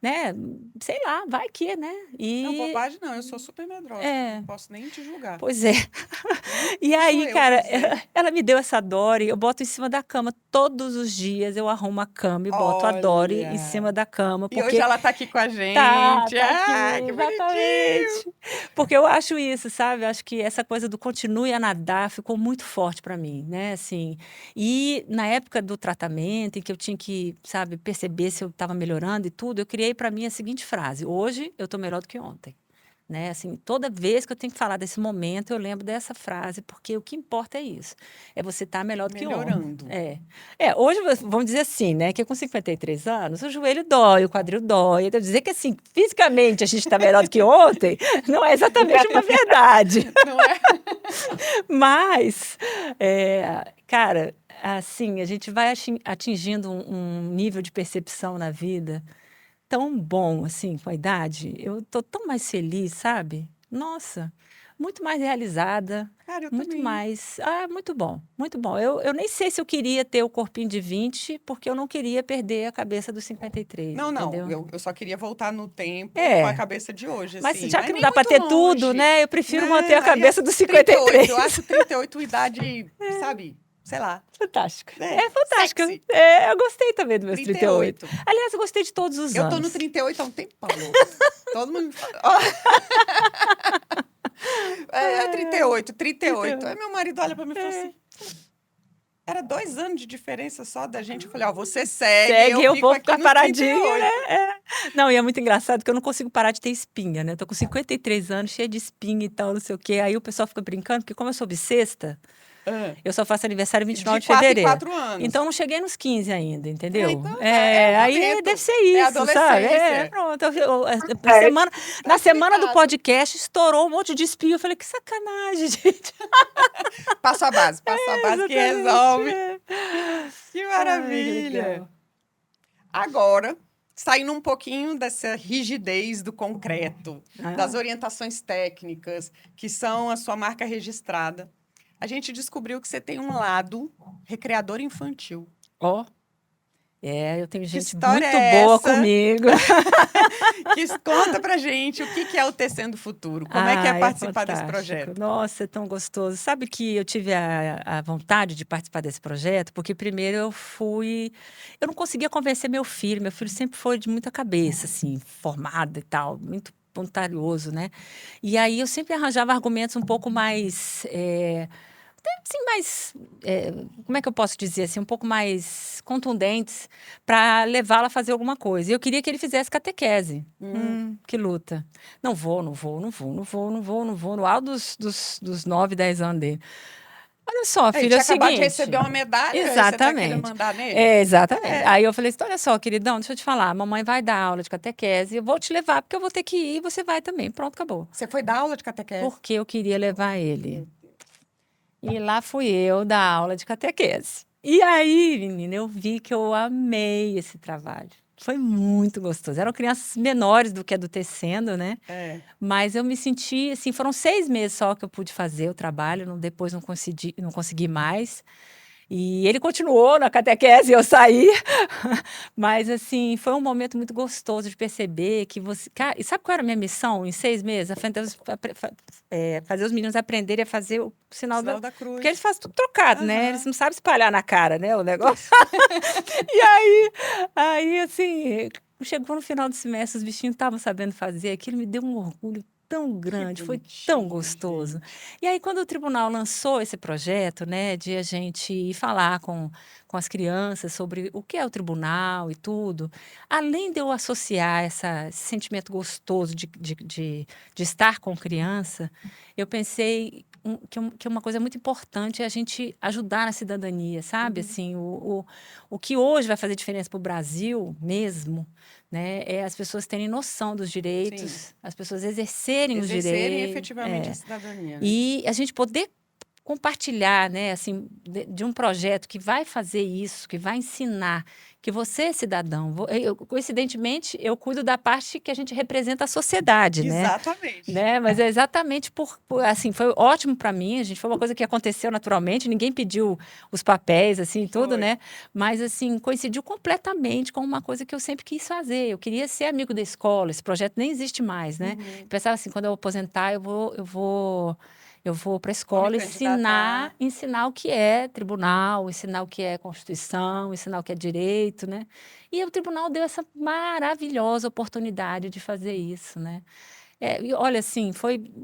né? Sei lá, vai que, né? Não, E bobagem não, eu sou super medrosa, não é, posso nem te julgar. pois é. E Quem sou aí, eu para cara, dizer? ela me deu essa Dory, eu boto em cima da cama todos os dias, eu arrumo a cama e boto a Dory em cima Olha. da cama, E hoje porque ela tá aqui com a tá, gente. tá aqui, Ah, que bonitinho! exatamente. Porque eu acho isso, sabe? Eu acho que essa coisa do continue a nadar ficou muito forte para mim, né? Assim, e na época do tratamento, em que eu tinha que, sabe, perceber se eu estava melhorando e tudo, eu criei para mim a seguinte frase: hoje eu tô melhor do que ontem. né? Assim, toda vez que eu tenho que falar desse momento, eu lembro dessa frase, porque o que importa é isso. É você estar melhor do que ontem. Melhorando. Hoje, vamos dizer assim, né? Que com 53 anos, o joelho dói, o quadril dói. Então, dizer que, assim, fisicamente a gente está melhor do que ontem, não é exatamente uma verdade. Não é? Mas, cara, assim, a gente vai atingindo um nível de percepção na vida tão bom, assim, com a idade. Eu tô tão mais feliz, sabe? Nossa, muito mais realizada, Cara, eu muito também. mais. Muito bom, muito bom. Eu nem sei se eu queria ter o corpinho de 20, porque eu não queria perder a cabeça dos 53, Não, entendeu? eu só queria voltar no tempo É. com a cabeça de hoje, Mas assim. já que não nem dá para muito ter longe, tudo, né? Eu prefiro manter a Aí cabeça dos 38, 53. eu acho 38 idade, sabe? Sei lá. Fantástico. É, É fantástico. sexy. Eu gostei também dos meus 38. 38. Aliás, eu gostei de todos os Eu anos. tô no 38 há um tempão. Todo mundo me fala. Ó. 38, 38. Aí meu marido olha pra mim e fala assim: era 2 anos de diferença só da gente. Eu falei: ó, você segue, Eu fico vou aqui ficar nos paradinha, 38. né? Não, e é muito engraçado que eu não consigo parar de ter espinha, né? Tô com 53 anos, cheia de espinha e tal, não sei o quê. Aí o pessoal fica brincando, porque como eu sou bissexta, eu só faço aniversário 29 de 4 em fevereiro. 4 anos. Então, eu não cheguei nos 15 ainda, entendeu? Então, aí momento. deve ser isso, sabe? adolescência. Pronto. É, Na semana do explicado. podcast, estourou um monte de espinho. Eu falei, que sacanagem, gente. Passo a base que Exatamente, resolve. é. Que Ai, que maravilha. legal. Agora, saindo um pouquinho dessa rigidez do concreto, das orientações técnicas, que são a sua marca registrada, a gente descobriu que você tem um lado recreador infantil. Ó. Eu tenho gente história muito é boa essa? comigo. Conta pra gente o que é o Tecendo Futuro, como é que é participar desse fantástico. projeto? Nossa, é tão gostoso. Sabe que eu tive a vontade de participar desse projeto, porque primeiro eu não conseguia convencer meu filho sempre foi de muita cabeça, assim, formado e tal, muito voluntarioso, né? E aí eu sempre arranjava argumentos um pouco mais, assim, mais, como é que eu posso dizer assim, um pouco mais contundentes para levá-lo a fazer alguma coisa. E eu queria que ele fizesse catequese. Que luta. Não vou. No alto dos 9, 10 anos dele. Olha só, Ele filho, é o tinha acabado de seguinte. receber uma medalha, e você tá querendo mandar nele? Exatamente. Aí eu falei assim, olha só, queridão, deixa eu te falar, a mamãe vai dar aula de catequese, eu vou te levar, porque eu vou ter que ir, e você vai também. Pronto, acabou. Você foi dar aula de catequese? Porque eu queria levar ele. E lá fui eu dar aula de catequese. E aí, menina, eu vi que eu amei esse trabalho. Foi muito gostoso. Eram crianças menores do que a do Tecendo, né? Mas eu me senti, assim, foram 6 meses só que eu pude fazer o trabalho, depois não consegui mais. E ele continuou na catequese, eu saí. Mas, assim, foi um momento muito gostoso de perceber que você... Cara, e sabe qual era a minha missão em 6 meses? Fazer os meninos aprenderem a fazer o sinal da cruz. Porque eles fazem tudo trocado, né? Eles não sabem espalhar na cara, né, o negócio. E aí, assim, chegou no final do semestre, os bichinhos estavam sabendo fazer aquilo, me deu um orgulho tão grande, foi tão gostoso. E aí, quando o tribunal lançou esse projeto, né, de a gente ir falar com as crianças sobre o que é o tribunal e tudo, além de eu associar esse sentimento gostoso de estar com criança, eu pensei que uma coisa muito importante é a gente ajudar na cidadania, sabe? Assim, o que hoje vai fazer diferença para o Brasil mesmo, né, é as pessoas terem noção dos direitos, as pessoas exercerem os direitos. Exercerem efetivamente a cidadania. Né? E a gente poder compartilhar, né, assim, de um projeto que vai fazer isso, que vai ensinar que você é cidadão. Coincidentemente, eu cuido da parte que a gente representa a sociedade, né? Exatamente. Né? Mas é exatamente assim, foi ótimo para mim, a gente foi uma coisa que aconteceu naturalmente, ninguém pediu os papéis, assim, tudo, né? Mas, assim, coincidiu completamente com uma coisa que eu sempre quis fazer. Eu queria ser amigo da escola, esse projeto nem existe mais, né? Pensava assim, quando eu aposentar, eu vou para a escola ensinar o que é tribunal, ensinar o que é Constituição, ensinar o que é direito, né? E o tribunal deu essa maravilhosa oportunidade de fazer isso, né? E olha, assim,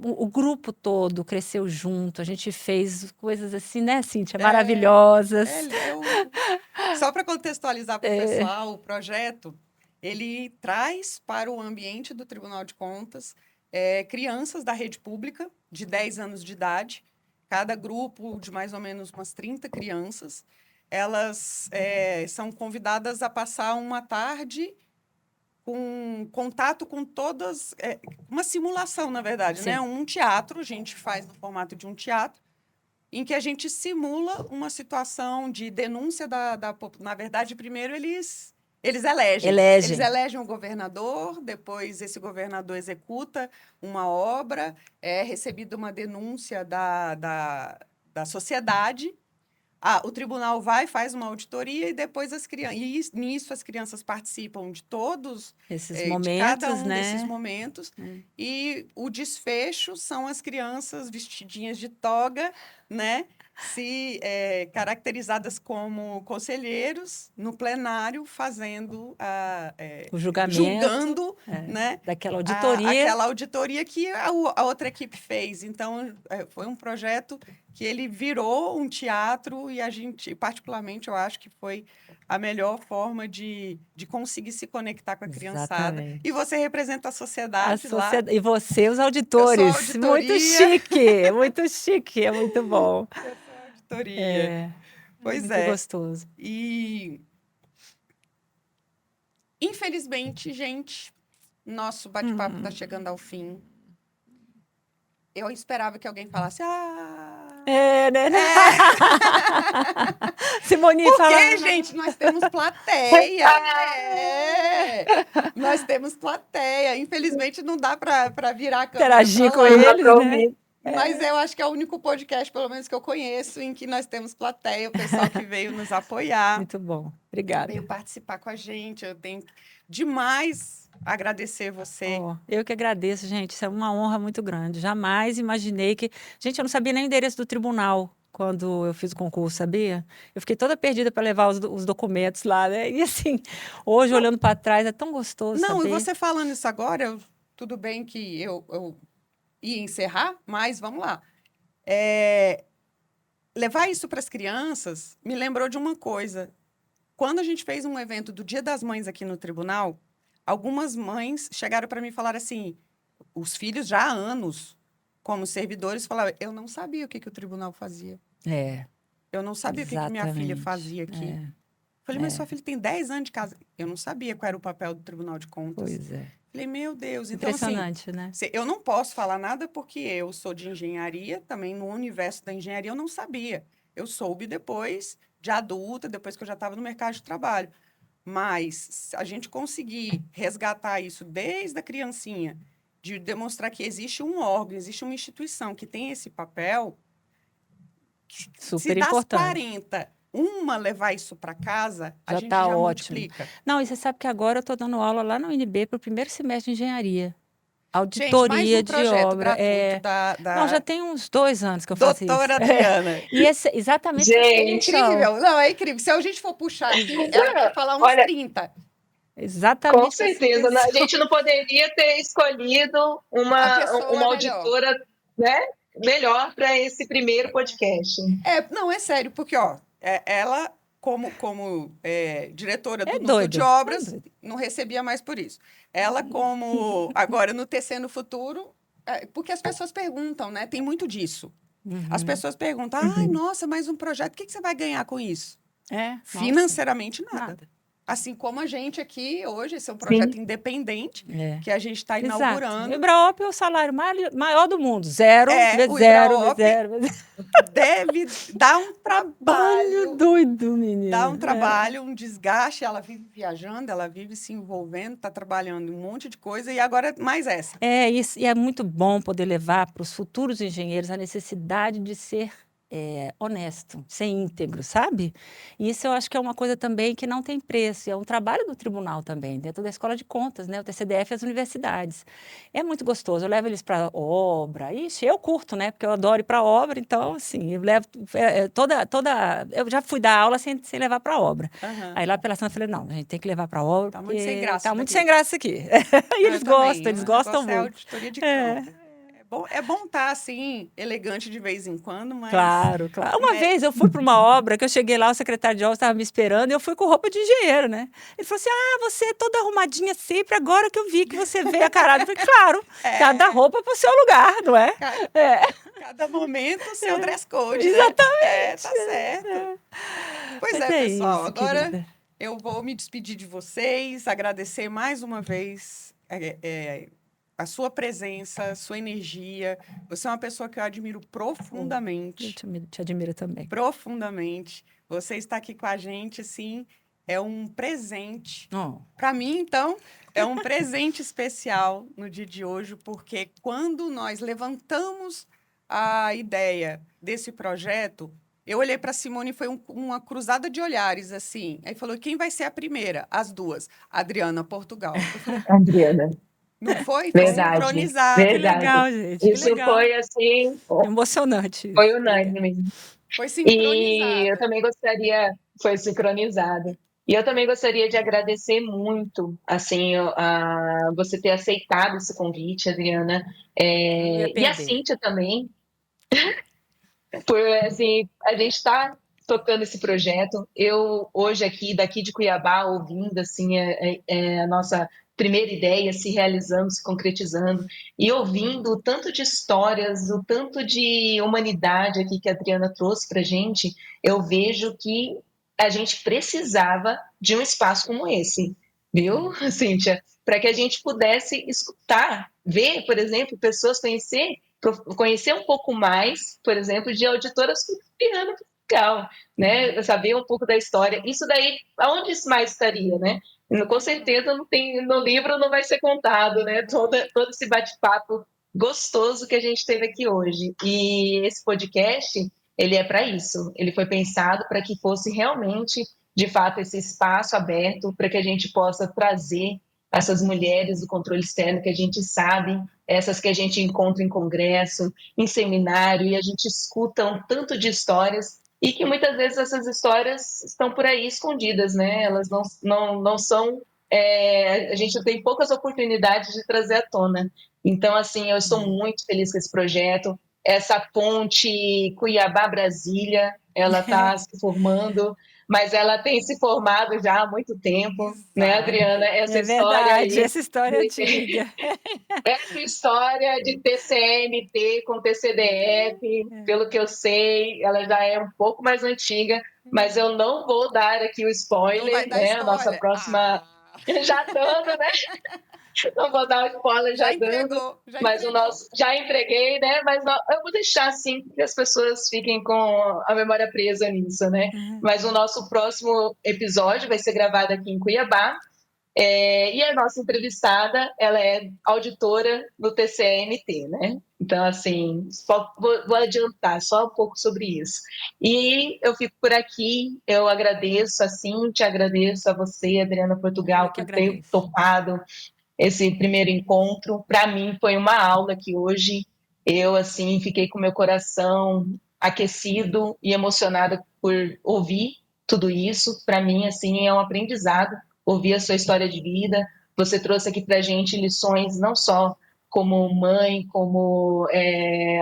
o grupo todo cresceu junto, a gente fez coisas assim, né, Cíntia, maravilhosas. Só para contextualizar para o pessoal, o projeto, ele traz para o ambiente do Tribunal de Contas crianças da rede pública de 10 anos de idade, cada grupo de mais ou menos umas 30 crianças. Elas são convidadas a passar uma tarde com contato com todas, uma simulação, na verdade, né? Um teatro, a gente faz no formato de um teatro, em que a gente simula uma situação de denúncia na verdade, primeiro eles elegem. Eles elegem um governador, depois esse governador executa uma obra, é recebida uma denúncia da sociedade. O tribunal faz uma auditoria e depois nisso as crianças participam de todos esses momentos, de cada um né? desses momentos. E o desfecho são as crianças vestidinhas de toga, né? Caracterizadas como conselheiros no plenário, fazendo o julgamento, julgando, né? Daquela auditoria. Aquela auditoria que a outra equipe fez. Então, foi um projeto que ele virou um teatro e a gente, particularmente, eu acho que foi a melhor forma de conseguir se conectar com a criançada. Exatamente. E você representa a sociedade lá. E você, os auditores. Muito chique, muito chique, é muito bom. Auditoria. Pois muito gostoso. E infelizmente, gente, nosso bate-papo está chegando ao fim. Eu esperava que alguém falasse, né? Simone fala. Porque, gente, nós temos plateia. Nós temos plateia. Infelizmente, não dá para virar a câmera. Interagir com eles, né? Mas eu acho que é o único podcast, pelo menos que eu conheço, em que nós temos plateia, o pessoal que veio nos apoiar. Muito bom. Obrigada. Veio participar com a gente. Eu tenho demais agradecer você. Eu que agradeço, gente. Isso é uma honra muito grande. Jamais imaginei que... Gente, eu não sabia nem o endereço do tribunal quando eu fiz o concurso, sabia? Eu fiquei toda perdida para levar os documentos lá, né? E assim, hoje, olhando para trás, é tão gostoso saber. E você falando isso agora, tudo bem que eu ia encerrar, mas vamos lá. Levar isso para as crianças me lembrou de uma coisa. Quando a gente fez um evento do Dia das Mães aqui no tribunal, algumas mães chegaram para mim e falaram assim, os filhos já há anos, como servidores, falavam, eu não sabia o que o tribunal fazia. Eu não sabia o que minha filha fazia aqui. Falei, mas sua filha tem 10 anos de casa. Eu não sabia qual era o papel do Tribunal de Contas. Pois é. Falei, meu Deus. Então, impressionante, né? Eu não posso falar nada porque eu sou de engenharia, também no universo da engenharia eu não sabia. Eu soube depois, de adulta, depois que eu já estava no mercado de trabalho. Mas, se a gente conseguir resgatar isso desde a criancinha, de demonstrar que existe um órgão, existe uma instituição que tem esse papel, super importante. 40, uma levar isso para casa, a gente tá já ótimo. multiplica. Não, e você sabe que agora eu estou dando aula lá no UNB para o primeiro semestre de engenharia. Auditoria gente, mais um de obra. Não, já tem uns 2 anos que eu faço isso. Doutora Adriana. E exatamente. Gente, é incrível. Não, é incrível. Se a gente for puxar aqui, ela vai falar uns 30. Exatamente. Com certeza. A gente não poderia ter escolhido uma auditora, né, melhor para esse primeiro podcast. Não, é sério, porque ela, como diretora do núcleo doido. de obras, não recebia mais por isso. Ela, como agora no TC no Futuro, porque as pessoas perguntam, né? Tem muito disso. As pessoas perguntam, nossa, mais um projeto, o que você vai ganhar com isso? Financeiramente, nada. Assim como a gente aqui hoje, esse é um projeto independente que a gente está inaugurando. O Ibraop é o salário maior do mundo. Zero. Deve dar um trabalho doido, menina. Dá um trabalho, um desgaste. Ela vive viajando, ela vive se envolvendo, está trabalhando em um monte de coisa e agora mais essa. Isso, e é muito bom poder levar para os futuros engenheiros a necessidade de ser honesto, ser íntegro, sabe? E isso eu acho que é uma coisa também que não tem preço, é um trabalho do tribunal também, dentro da Escola de Contas, né? O TCDF e as universidades. É muito gostoso, eu levo eles para obra, eu curto, né? Porque eu adoro ir para obra, então, assim, eu levo eu já fui dar aula sem levar para obra. Aí lá pela ação eu falei, não, a gente tem que levar para obra, tá muito sem graça. Tá muito sem graça aqui. E eles gostam muito. É auditoria de conta. é bom estar, assim, elegante de vez em quando, mas... Claro, claro. Uma vez eu fui para uma obra, que eu cheguei lá, o secretário de obras estava me esperando, e eu fui com roupa de engenheiro, né? Ele falou assim, você é toda arrumadinha sempre, agora que eu vi que você veio a carada. Eu falei, claro, cada roupa para o seu lugar, não é? Cada momento, o seu dress code, né? Exatamente. Tá certo. Pois Mas é, pessoal, isso, agora querida. eu vou me despedir de vocês, agradecer mais uma vez a sua presença, a sua energia. Você é uma pessoa que eu admiro Eu profundamente. te admiro também. Profundamente. Você está aqui com a gente, assim, é um presente. Oh. Para mim, então, é um presente especial no dia de hoje, porque quando nós levantamos a ideia desse projeto, eu olhei para a Simone e foi uma cruzada de olhares, assim. Aí falou, quem vai ser a primeira? As duas. Adriana Portugal. Eu falei, Adriana. não foi? Foi Verdade, sincronizado. Que verdade. legal, gente. Que Isso legal. foi assim, Emocionante. foi unânime. Foi E sincronizado. eu também gostaria, foi sincronizado. E eu também gostaria de agradecer muito, assim, a você ter aceitado esse convite, Adriana, Eu não ia e a perder. Cíntia também, por, assim, a gente está tocando esse projeto. Eu, hoje aqui, daqui de Cuiabá, ouvindo, assim, a nossa primeira ideia se realizando, se concretizando, e ouvindo o tanto de histórias, o tanto de humanidade aqui que a Adriana trouxe para a gente, eu vejo que a gente precisava de um espaço como esse, viu, Cíntia? Para que a gente pudesse escutar, ver, por exemplo, pessoas conhecer um pouco mais, por exemplo, de auditoras Piano Portugal, né? Saber um pouco da história. Isso daí, aonde isso mais estaria, né? Com certeza não tem, no livro não vai ser contado, né? Todo esse bate-papo gostoso que a gente teve aqui hoje. E esse podcast, ele é para isso. Ele foi pensado para que fosse realmente, de fato, esse espaço aberto para que a gente possa trazer essas mulheres do controle externo que a gente sabe, essas que a gente encontra em congresso, em seminário, e a gente escuta um tanto de histórias, e que muitas vezes essas histórias estão por aí escondidas, né? Elas não são. A gente tem poucas oportunidades de trazer à tona. Então, assim, eu estou muito feliz com esse projeto. Essa ponte Cuiabá-Brasília, ela está se formando, mas ela tem se formado já há muito tempo, né, Exato. Adriana? Essa É história verdade, aí essa história é antiga. essa história de TCMT com TCDF, pelo que eu sei, ela já é um pouco mais antiga, mas eu não vou dar aqui o Não vai spoiler, dar né? A nossa spoiler. próxima. Já dando, né? Não vou dar o spoiler Já já dando, entregou, já mas o entregou. nosso. Já entreguei, né? Mas eu vou deixar assim, que as pessoas fiquem com a memória presa nisso, né? Mas o nosso próximo episódio vai ser gravado aqui em Cuiabá. E a nossa entrevistada, ela é auditora do TCMT, né? Então, assim, só vou adiantar só um pouco sobre isso. E eu fico por aqui, eu agradeço a Cíntia, agradeço a você, Adriana Eu Portugal, que por ter agradeço. topado esse primeiro encontro. Para mim, foi uma aula que hoje eu, assim, fiquei com meu coração aquecido e emocionada por ouvir tudo isso. Para mim, assim, é um aprendizado ouvir a sua história de vida. Você trouxe aqui para a gente lições não só como mãe, como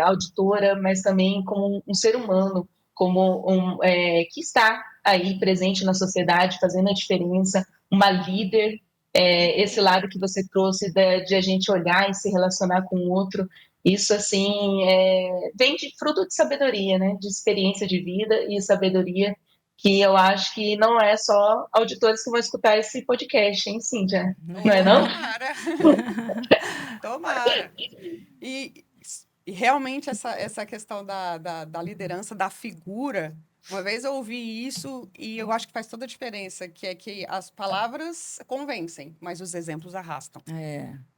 auditora, mas também como um ser humano, como que está aí presente na sociedade, fazendo a diferença, uma líder. Esse lado que você trouxe de a gente olhar e se relacionar com o outro, isso assim vem de fruto de sabedoria, né? De experiência de vida e sabedoria, que eu acho que não é só auditores que vão escutar esse podcast, hein, Cíntia? Não é não? Tomara. Tomara. E realmente essa questão da liderança, da figura, uma vez eu ouvi isso e eu acho que faz toda a diferença, que é que as palavras convencem, mas os exemplos arrastam.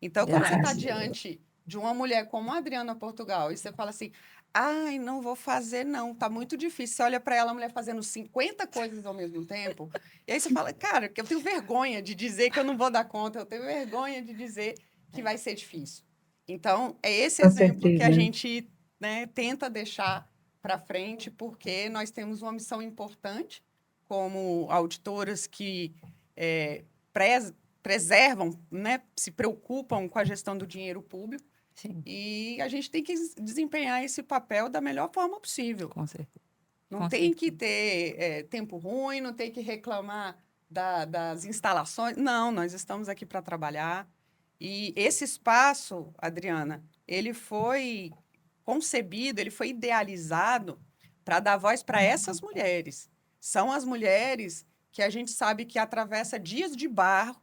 Então, quando você está Verdade. diante de uma mulher como a Adriana Portugal e você fala assim, ai, não vou fazer não, tá muito difícil. Você olha para ela, a mulher fazendo 50 coisas ao mesmo tempo, e aí você fala, cara, eu tenho vergonha de dizer que eu não vou dar conta, eu tenho vergonha de dizer que vai ser difícil. Então, é esse Com exemplo que a certeza. gente, né, tenta deixar para frente, porque nós temos uma missão importante como auditoras que preservam, né, se preocupam com a gestão do dinheiro público. Sim, E a gente tem que desempenhar esse papel da melhor forma possível. com certeza. Não Com tem que ter tempo ruim, não tem que reclamar das instalações. Não, nós estamos aqui para trabalhar. E esse espaço, Adriana, ele foi concebido, ele foi idealizado para dar voz para essas mulheres. São as mulheres que a gente sabe que atravessa dias de barro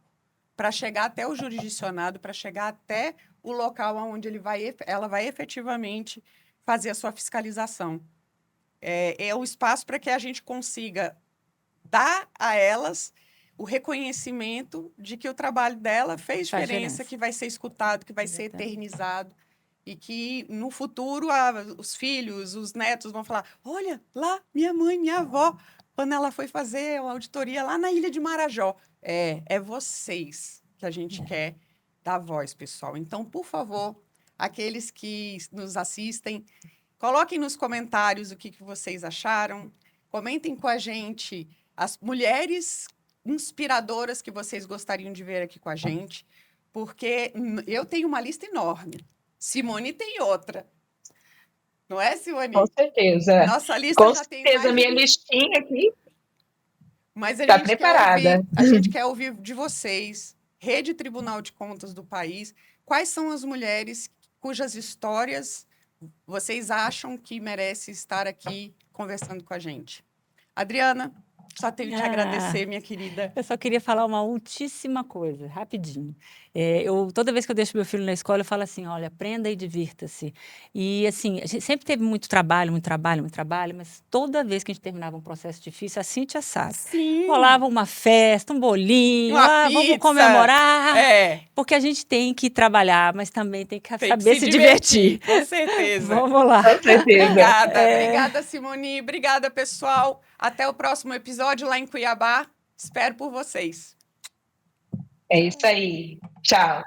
para chegar até o jurisdicionado, para chegar até o local onde ela vai efetivamente fazer a sua fiscalização. É o espaço para que a gente consiga dar a elas o reconhecimento de que o trabalho dela fez Faz diferença, diferença. que vai ser escutado, que vai ser Exatamente. eternizado e que no futuro os filhos, os netos vão falar: olha, lá minha mãe, minha avó, quando ela foi fazer uma auditoria lá na Ilha de Marajó. É vocês que a gente quer dar voz, pessoal. Então, por favor, aqueles que nos assistem, coloquem nos comentários o que vocês acharam. Comentem com a gente as mulheres inspiradoras que vocês gostariam de ver aqui com a gente, porque eu tenho uma lista enorme. Simone tem outra. Não é, Simone? Com certeza. Nossa lista Com já tem certeza, mais minha de... listinha aqui Mas a está gente quer preparada. ouvir, a gente quer ouvir de vocês, Rede Tribunal de Contas do país, quais são as mulheres cujas histórias vocês acham que merece estar aqui conversando com a gente. Adriana, só tenho que te agradecer, minha querida. Eu só queria falar uma ultíssima coisa, rapidinho. Toda vez que eu deixo meu filho na escola, eu falo assim: olha, aprenda e divirta-se. E assim, a gente sempre teve muito trabalho, mas toda vez que a gente terminava um processo difícil, a Cíntia sabe. Sim. Rolava uma festa, um bolinho, Uma vamos pizza. comemorar. É. Porque a gente tem que trabalhar, mas também tem que Tem saber que se divertir. Com certeza. Vamos lá. Com certeza. Obrigada, obrigada, Simone. Obrigada, pessoal. Até o próximo episódio lá em Cuiabá. Espero por vocês. É isso aí. Tchau.